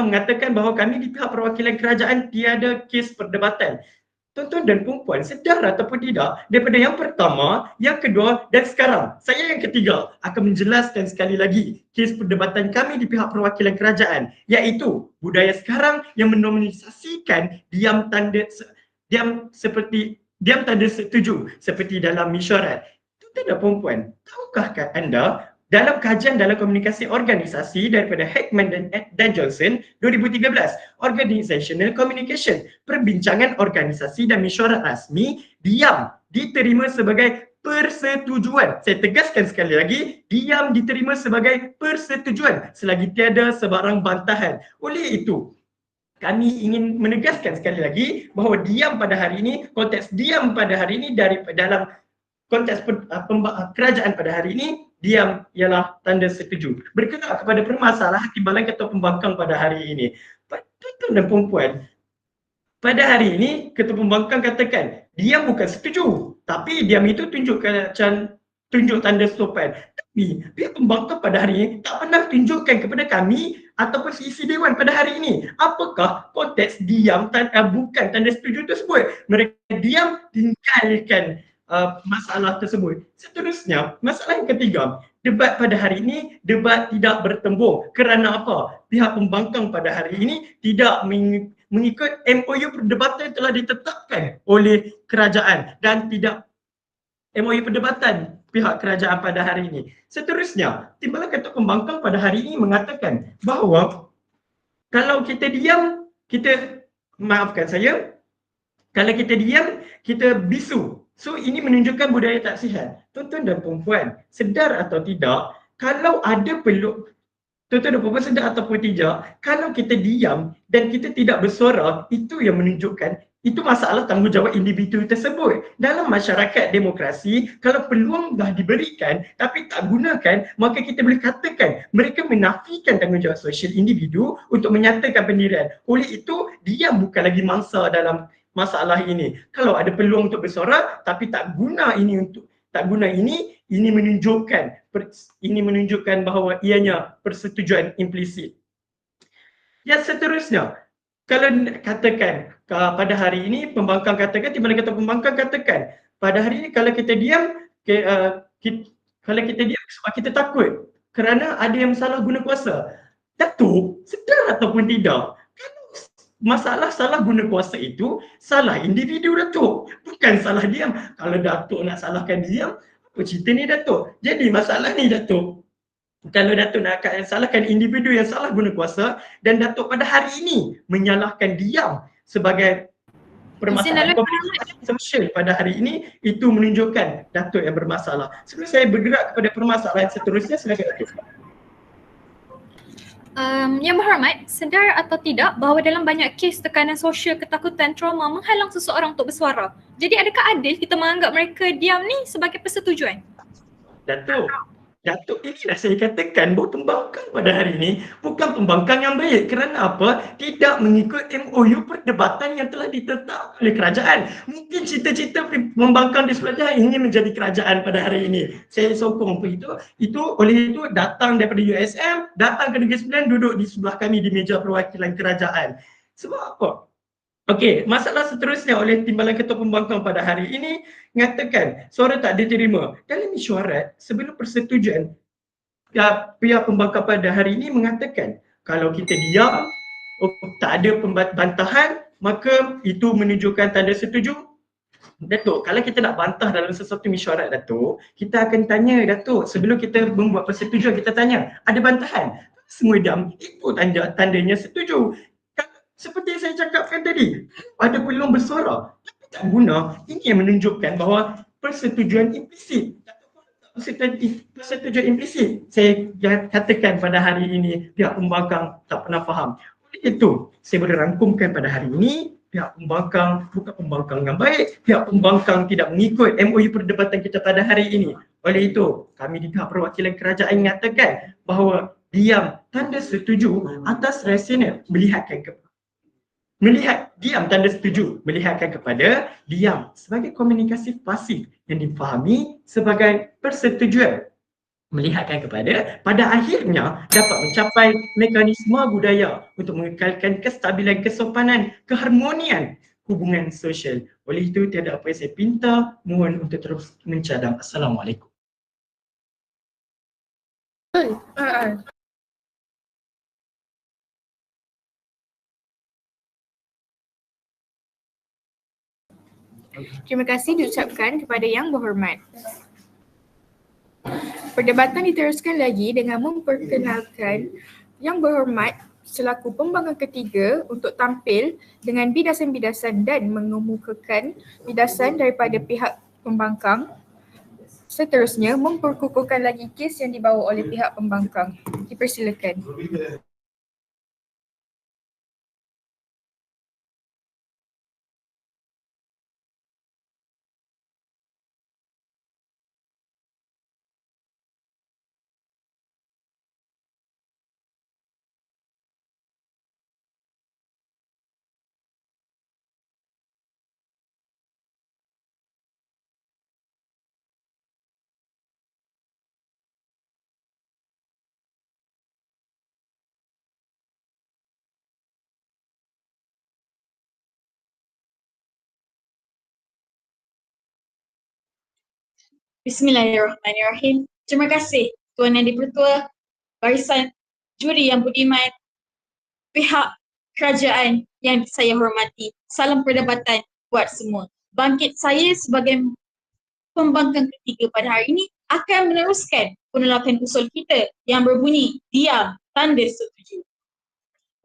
mengatakan bahawa kami di pihak perwakilan kerajaan tiada kes perdebatan. Tuan-tuan dan puan-puan, sedar ataupun tidak, daripada yang pertama, yang kedua dan sekarang, saya yang ketiga akan menjelaskan sekali lagi kes perdebatan kami di pihak perwakilan kerajaan, iaitu budaya sekarang yang menominalisasikan diam tanda setuju seperti dalam mesyuarat. Tuan-tuan dan puan-puan, tahukah anda dalam kajian dalam komunikasi organisasi daripada Heckman dan Johnson 2013, Organizational Communication, perbincangan organisasi dan mesyuarat rasmi, diam diterima sebagai persetujuan. Saya tegaskan sekali lagi, diam diterima sebagai persetujuan selagi tiada sebarang bantahan. Oleh itu, kami ingin menegaskan sekali lagi bahawa diam pada hari ini, konteks diam pada hari ini dalam konteks kerajaan pada hari ini, diam ialah tanda setuju. Berkenaan kepada permasalahan timbalan ketua pembangkang pada hari ini, tuan-tuan dan puan-puan, pada hari ini ketua pembangkang katakan diam bukan setuju, tapi diam itu tunjuk tanda sopan. Tapi pihak pembangkang pada hari ini tak pernah tunjukkan kepada kami ataupun isi dewan pada hari ini apakah konteks diam bukan tanda setuju tersebut. Mereka diam tinggalkan masalah tersebut. Seterusnya, masalah yang ketiga, debat pada hari ini, debat tidak bertembung. Kerana apa? Pihak pembangkang pada hari ini tidak mengikut MOU perdebatan yang telah ditetapkan oleh kerajaan dan tidak MOU perdebatan pihak kerajaan pada hari ini. Seterusnya, Timbalan Ketua Pembangkang pada hari ini mengatakan bahawa kalau kita diam, maafkan saya, kalau kita diam, kita bisu. So ini menunjukkan budaya tak sihat. Tuan-tuan dan perempuan, sedar atau tidak, kalau ada peluang, tuan-tuan dan perempuan sedar ataupun tidak, kalau kita diam dan kita tidak bersuara, itu yang menunjukkan itu masalah tanggungjawab individu tersebut. Dalam masyarakat demokrasi, kalau peluang dah diberikan tapi tak gunakan, maka kita boleh katakan mereka menafikan tanggungjawab sosial individu untuk menyatakan pendirian. Oleh itu, dia bukan lagi mangsa dalam masalah ini. Kalau ada peluang untuk bersuara tapi tak guna ini menunjukkan bahawa ianya persetujuan implisit. Yang seterusnya, kalau katakan pada hari ini pembangkang katakan, Timbalan Ketua Pembangkang katakan pada hari ini kalau kita diam sebab kita takut kerana ada yang salah guna kuasa. Datuk, sedar ataupun tidak, masalah salah guna kuasa itu salah individu Datuk, bukan salah diam. Kalau Datuk nak salahkan diam, apa cerita ni Datuk? Jadi masalah ni Datuk, kalau Datuk nak salahkan individu yang salah guna kuasa dan Datuk pada hari ini menyalahkan diam sebagai permasalahan komunikasi sosial pada hari ini, itu menunjukkan Datuk yang bermasalah. Sebelum saya bergerak kepada permasalahan seterusnya, silakan Datuk. Yang berhormat, sedar atau tidak bahawa dalam banyak kes tekanan sosial, ketakutan, trauma menghalang seseorang untuk bersuara. Jadi adakah adil kita menganggap mereka diam ni sebagai persetujuan? Datuk inilah saya katakan bahawa pembangkang pada hari ini bukan pembangkang yang baik. Kerana apa? Tidak mengikut MOU perdebatan yang telah ditetapkan oleh kerajaan. Mungkin cita-cita pembangkang di sebelah ingin menjadi kerajaan pada hari ini. Saya sokong oleh itu datang daripada USM, datang ke Negeri Sembilan, duduk di sebelah kami di meja perwakilan kerajaan. Sebab apa? Okey, masalah seterusnya oleh Timbalan Ketua Pembangkang pada hari ini mengatakan suara tak diterima. Dalam mesyuarat sebelum persetujuan, pihak pembangkang pada hari ini mengatakan kalau kita diam, tak ada bantahan, maka itu menunjukkan tanda setuju. Datuk, kalau kita nak bantah dalam sesuatu mesyuarat Datuk, kita akan tanya Datuk, sebelum kita membuat persetujuan kita tanya, ada bantahan? Semua diam, itu tandanya setuju. Seperti yang saya cakapkan tadi, ada peluang bersuara tapi tak guna. Ini yang menunjukkan bahawa persetujuan implisit. Persetujuan implisit, saya katakan pada hari ini pihak pembangkang tak pernah faham. Oleh itu, saya boleh rangkumkan pada hari ini, pihak pembangkang bukan pembangkang yang baik, pihak pembangkang tidak mengikut MOU perdebatan kita pada hari ini. Oleh itu, kami di pihak perwakilan kerajaan mengatakan bahawa diam tanda setuju atas rasional diam tanda setuju melihatkan kepada diam sebagai komunikasi pasif yang difahami sebagai persetujuan, melihatkan kepada pada akhirnya dapat mencapai mekanisme budaya untuk mengekalkan kestabilan, kesopanan, keharmonian hubungan sosial. Oleh itu tiada apa yang saya pinta, mohon untuk terus mencadang. Assalamualaikum. Terima kasih diucapkan kepada Yang Berhormat. Perdebatan diteruskan lagi dengan memperkenalkan Yang Berhormat selaku pembangkang ketiga untuk tampil dengan bidasan-bidasan dan mengemukakan bidasan daripada pihak pembangkang. Seterusnya, memperkukuhkan lagi kes yang dibawa oleh pihak pembangkang. Dipersilakan. Bismillahirrahmanirrahim. Terima kasih Tuan Yang di-Pertua, barisan juri yang budiman, pihak kerajaan yang saya hormati. Salam perdebatan buat semua. Bangkit saya sebagai pembangkang ketiga pada hari ini akan meneruskan penolakan usul kita yang berbunyi diam, tanda setuju.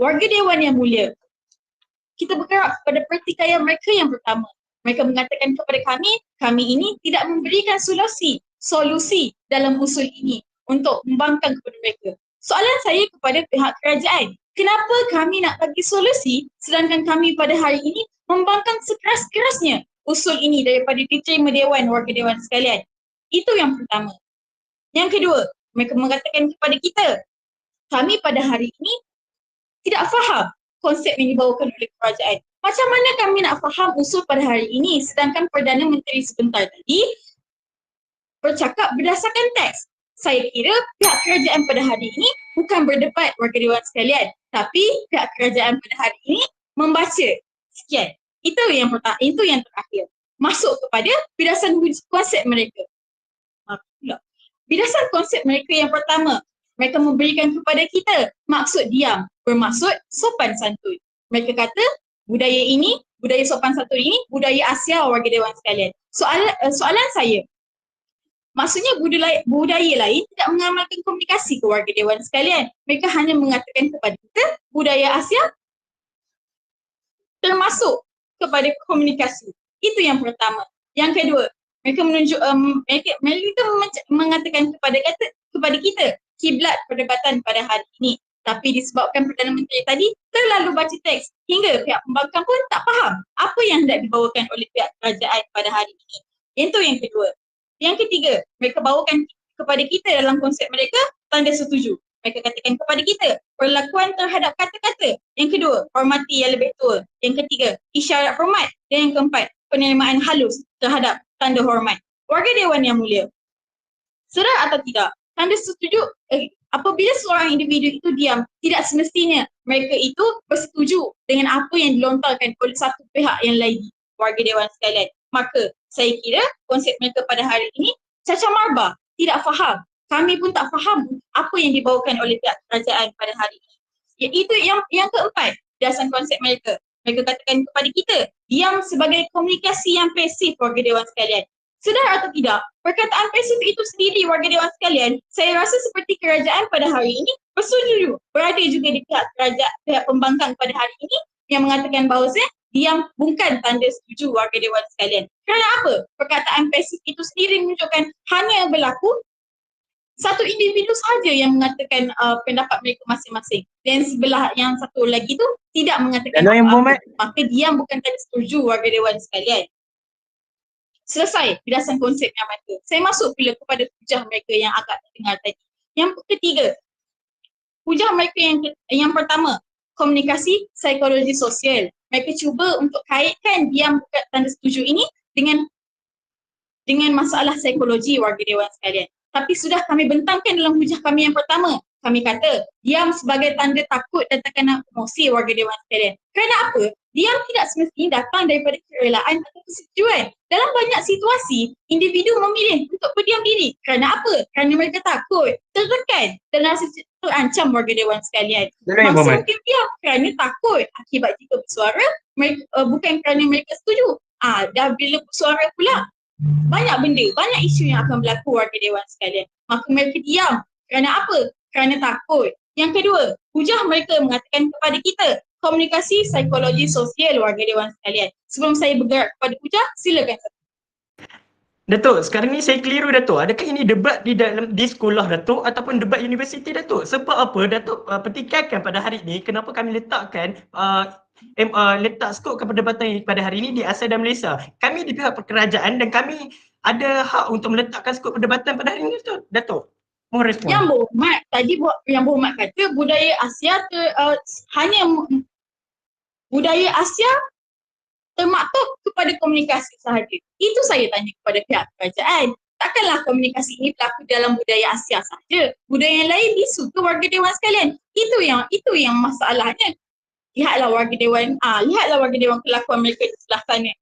Warga Dewan yang mulia, kita bergerak pada pertikaian mereka yang pertama. Mereka mengatakan kepada kami ini tidak memberikan solusi dalam usul ini untuk membangkang kepada mereka. Soalan saya kepada pihak kerajaan, kenapa kami nak bagi solusi sedangkan kami pada hari ini membangkang sekeras-kerasnya usul ini daripada diterima Dewan Warga Dewan sekalian. Itu yang pertama. Yang kedua, mereka mengatakan kepada kita, kami pada hari ini tidak faham konsep yang dibawakan oleh kerajaan. Macam mana kami nak faham usul pada hari ini sedangkan Perdana Menteri sebentar tadi bercakap berdasarkan teks. Saya kira pihak kerajaan pada hari ini bukan berdebat warga dewan sekalian, tapi pihak kerajaan pada hari ini membaca. Sekian. Itu yang pertama, itu yang terakhir. Masuk kepada bidasan konsep mereka. Bidasan konsep mereka yang pertama, mereka memberikan kepada kita maksud diam, bermaksud sopan santun. Mereka kata budaya ini, budaya sopan santun ini, budaya Asia warga dewan sekalian. Soalan saya, maksudnya budaya lain tidak mengamalkan komunikasi ke warga dewan sekalian. Mereka hanya mengatakan kepada kita budaya Asia termasuk kepada komunikasi. Itu yang pertama. Yang kedua, mereka menunjuk mereka mengatakan kepada kita kiblat perdebatan pada hari ini. Tapi disebabkan Perdana Menteri tadi terlalu baca teks hingga pihak pembangkang pun tak faham apa yang hendak dibawakan oleh pihak kerajaan pada hari ini. Itu yang kedua. Yang ketiga, mereka bawakan kepada kita dalam konsep mereka tanda setuju. Mereka katakan kepada kita perlakuan terhadap kata-kata. Yang kedua, hormati yang lebih tua. Yang ketiga, isyarat hormat. Dan yang keempat, penerimaan halus terhadap tanda hormat. Warga Dewan yang mulia, sedar atau tidak, tanda setuju apabila seorang individu itu diam, tidak semestinya mereka itu bersetuju dengan apa yang dilontarkan oleh satu pihak yang lain, warga dewan sekalian. Maka saya kira konsep mereka pada hari ini cacar marbah, tidak faham. Kami pun tak faham apa yang dibawakan oleh pihak kerajaan pada hari ini. Itu yang keempat, dasar konsep mereka. Mereka katakan kepada kita, diam sebagai komunikasi yang pasif warga dewan sekalian. Sedar atau tidak, perkataan pasif itu sendiri warga dewan sekalian, saya rasa seperti kerajaan pada hari ini bersetuju. Berada juga di pihak kerajaan, pihak pembangkang pada hari ini yang mengatakan bahawa diam bukan tanda setuju warga dewan sekalian. Kerana apa? Perkataan pasif itu sendiri menunjukkan hanya berlaku satu individu sahaja yang mengatakan pendapat mereka masing-masing. Dan sebelah yang satu lagi tu tidak mengatakan apa-apa. Maka diam bukan tanda setuju warga dewan sekalian. Selesai bidasan konsep yang mereka. Saya masuk pula kepada hujah mereka yang agak terdengar tadi. Yang ketiga, hujah mereka yang pertama, komunikasi psikologi sosial. Mereka cuba untuk kaitkan diam bukan tanda setuju ini dengan masalah psikologi warga dewan sekalian. Tapi sudah kami bentangkan dalam hujah kami yang pertama. Kami kata diam sebagai tanda takut dan tekanan emosi warga dewan sekalian. Kerana apa? Diam tidak semestinya datang daripada kerelaan atau kesetujuan. Dalam banyak situasi, individu memilih untuk berdiam diri. Kerana apa? Kerana mereka takut, tertekan dan rasa terancam warga dewan sekalian. Masa mungkin diam kerana takut akibat jika bersuara, mereka, bukan kerana mereka setuju. Dah bila bersuara pula, banyak benda, banyak isu yang akan berlaku warga dewan sekalian. Maka mereka diam. Kerana apa? Kerana takut. Yang kedua, hujah mereka mengatakan kepada kita komunikasi psikologi sosial warga dewan sekalian. Sebelum saya bergerak kepada hujah, silakan. Datuk, sekarang ni saya keliru Datuk. Adakah ini debat di sekolah Datuk ataupun debat universiti Datuk? Sebab apa Datuk pertikaikan pada hari ini, kenapa kami letakkan letak skop perdebatan pada hari ini di Asia dan Malaysia. Kami di pihak kerajaan dan kami ada hak untuk meletakkan skop perdebatan pada hari ini Datuk. Mohon respon. Yang berhormat tadi, yang berhormat kata budaya Asia budaya Asia termaktub kepada komunikasi sahaja. Itu saya tanya kepada pihak kerajaan. Takkanlah komunikasi ini berlaku dalam budaya Asia sahaja. Budaya yang lain bisu ke warga dewan sekalian. Itu yang masalahnya. Lihatlah warga dewan kelakuan mereka di sebelah sana.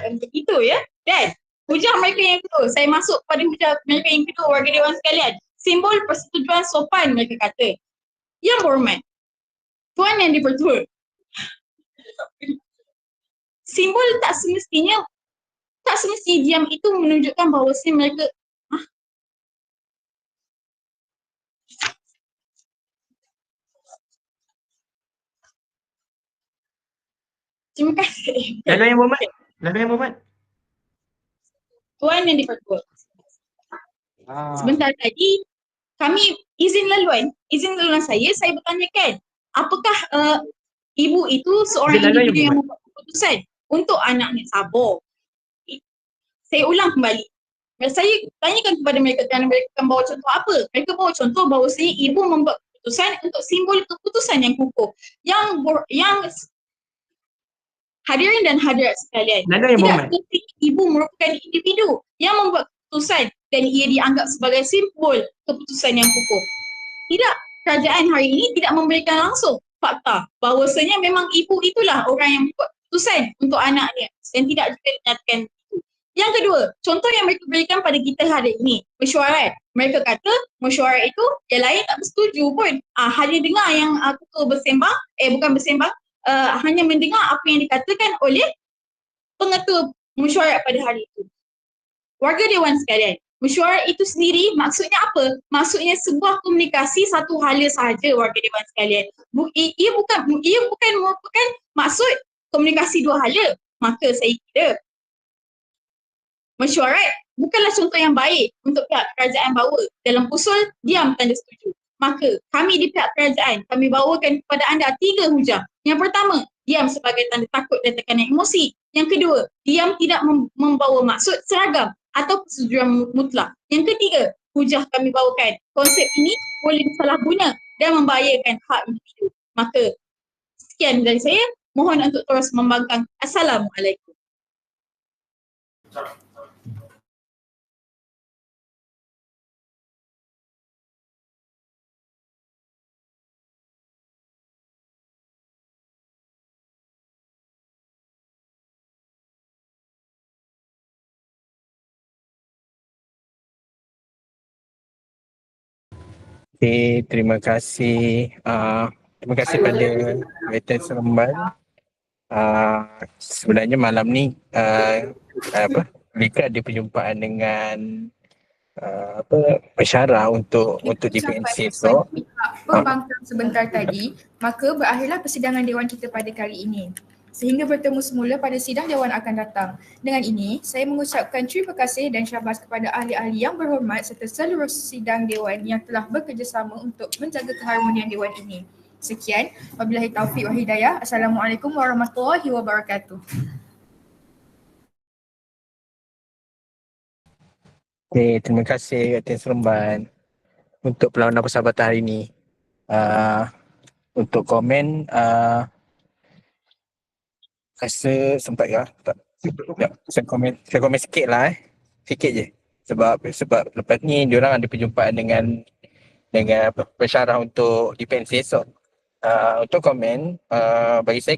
Untuk itu ya. Dan hujah mereka yang kedua, saya masuk pada hujah mereka yang kedua warga dewan sekalian. simbol persetujuan sopan mereka kata. Yang berhormat, Tuan Yang di-Pertua, simbol tak semestinya diam itu menunjukkan bahawa mereka Terima kasih. Lalu yang berhormat. Tuan Yang di-Pertua, Ah. sebentar tadi kami izin laluan saya bertanyakan apakah ibu itu seorang Izin laluan individu yang yang membuat keputusan untuk anaknya. Sabar. Saya ulang kembali. Saya tanyakan kepada mereka kerana mereka akan bawa contoh apa. Mereka bawa contoh bahawasanya ibu membuat keputusan untuk simbol keputusan yang kukuh. Yang hadirin dan hadirat sekalian, Lalu yang tidak berhormat. penting ibu merupakan individu yang membuat keputusan dan ia dianggap sebagai simbol keputusan yang kukuh. Tidak, kerajaan hari ini tidak memberikan langsung fakta bahawasanya memang ibu itulah orang yang membuat keputusan untuk anaknya dan tidak juga dinyatakan itu. Yang kedua, contoh yang mereka berikan pada kita hari ini, mesyuarat. Mereka kata mesyuarat itu yang lain tak bersetuju pun. Hanya dengar yang ketua bersembang, hanya mendengar apa yang dikatakan oleh pengetua mesyuarat pada hari itu. Warga Dewan sekalian, mesyuarat itu sendiri maksudnya apa? Maksudnya sebuah komunikasi satu hala sahaja, warga Dewan sekalian. Ia bukan merupakan maksud komunikasi dua hala. Maka saya kira mesyuarat bukanlah contoh yang baik untuk pihak kerajaan bawa dalam usul diam tanda setuju. Maka kami di pihak kerajaan, kami bawakan kepada anda 3 hujah. Yang pertama, diam sebagai tanda takut dan tekanan emosi. Yang kedua, diam tidak membawa maksud seragam atau persetujuan mutlak. Yang ketiga, hujah kami bawakan, konsep ini boleh disalahguna dan membahayakan hak individu. Maka sekian dari saya, mohon untuk terus membangkang. Assalamualaikum. Okay, terima kasih. Terima kasih pada Veteran Seremban. Sebenarnya malam ni mereka ada perjumpaan dengan pensyarah untuk defensif. So, Pembangkang sebentar tadi, maka berakhirlah persidangan Dewan kita pada kali ini. Sehingga bertemu semula pada sidang Dewan akan datang. Dengan ini, saya mengucapkan terima kasih dan syabas kepada ahli-ahli yang berhormat serta seluruh sidang Dewan yang telah bekerjasama untuk menjaga keharmonian Dewan ini. Sekian, wabillahi taufiq wal hidayah. Assalamualaikum warahmatullahi wabarakatuh. okay, terima kasih Veteran Seremban untuk perlawanan persahabatan hari ini. Untuk komen, rasa sempat ke? Tak. Ya, saya komen sikit lah sikit je. Sebab lepas ni diorang ada perjumpaan dengan pensyarah untuk defensif. So, untuk komen, bagi saya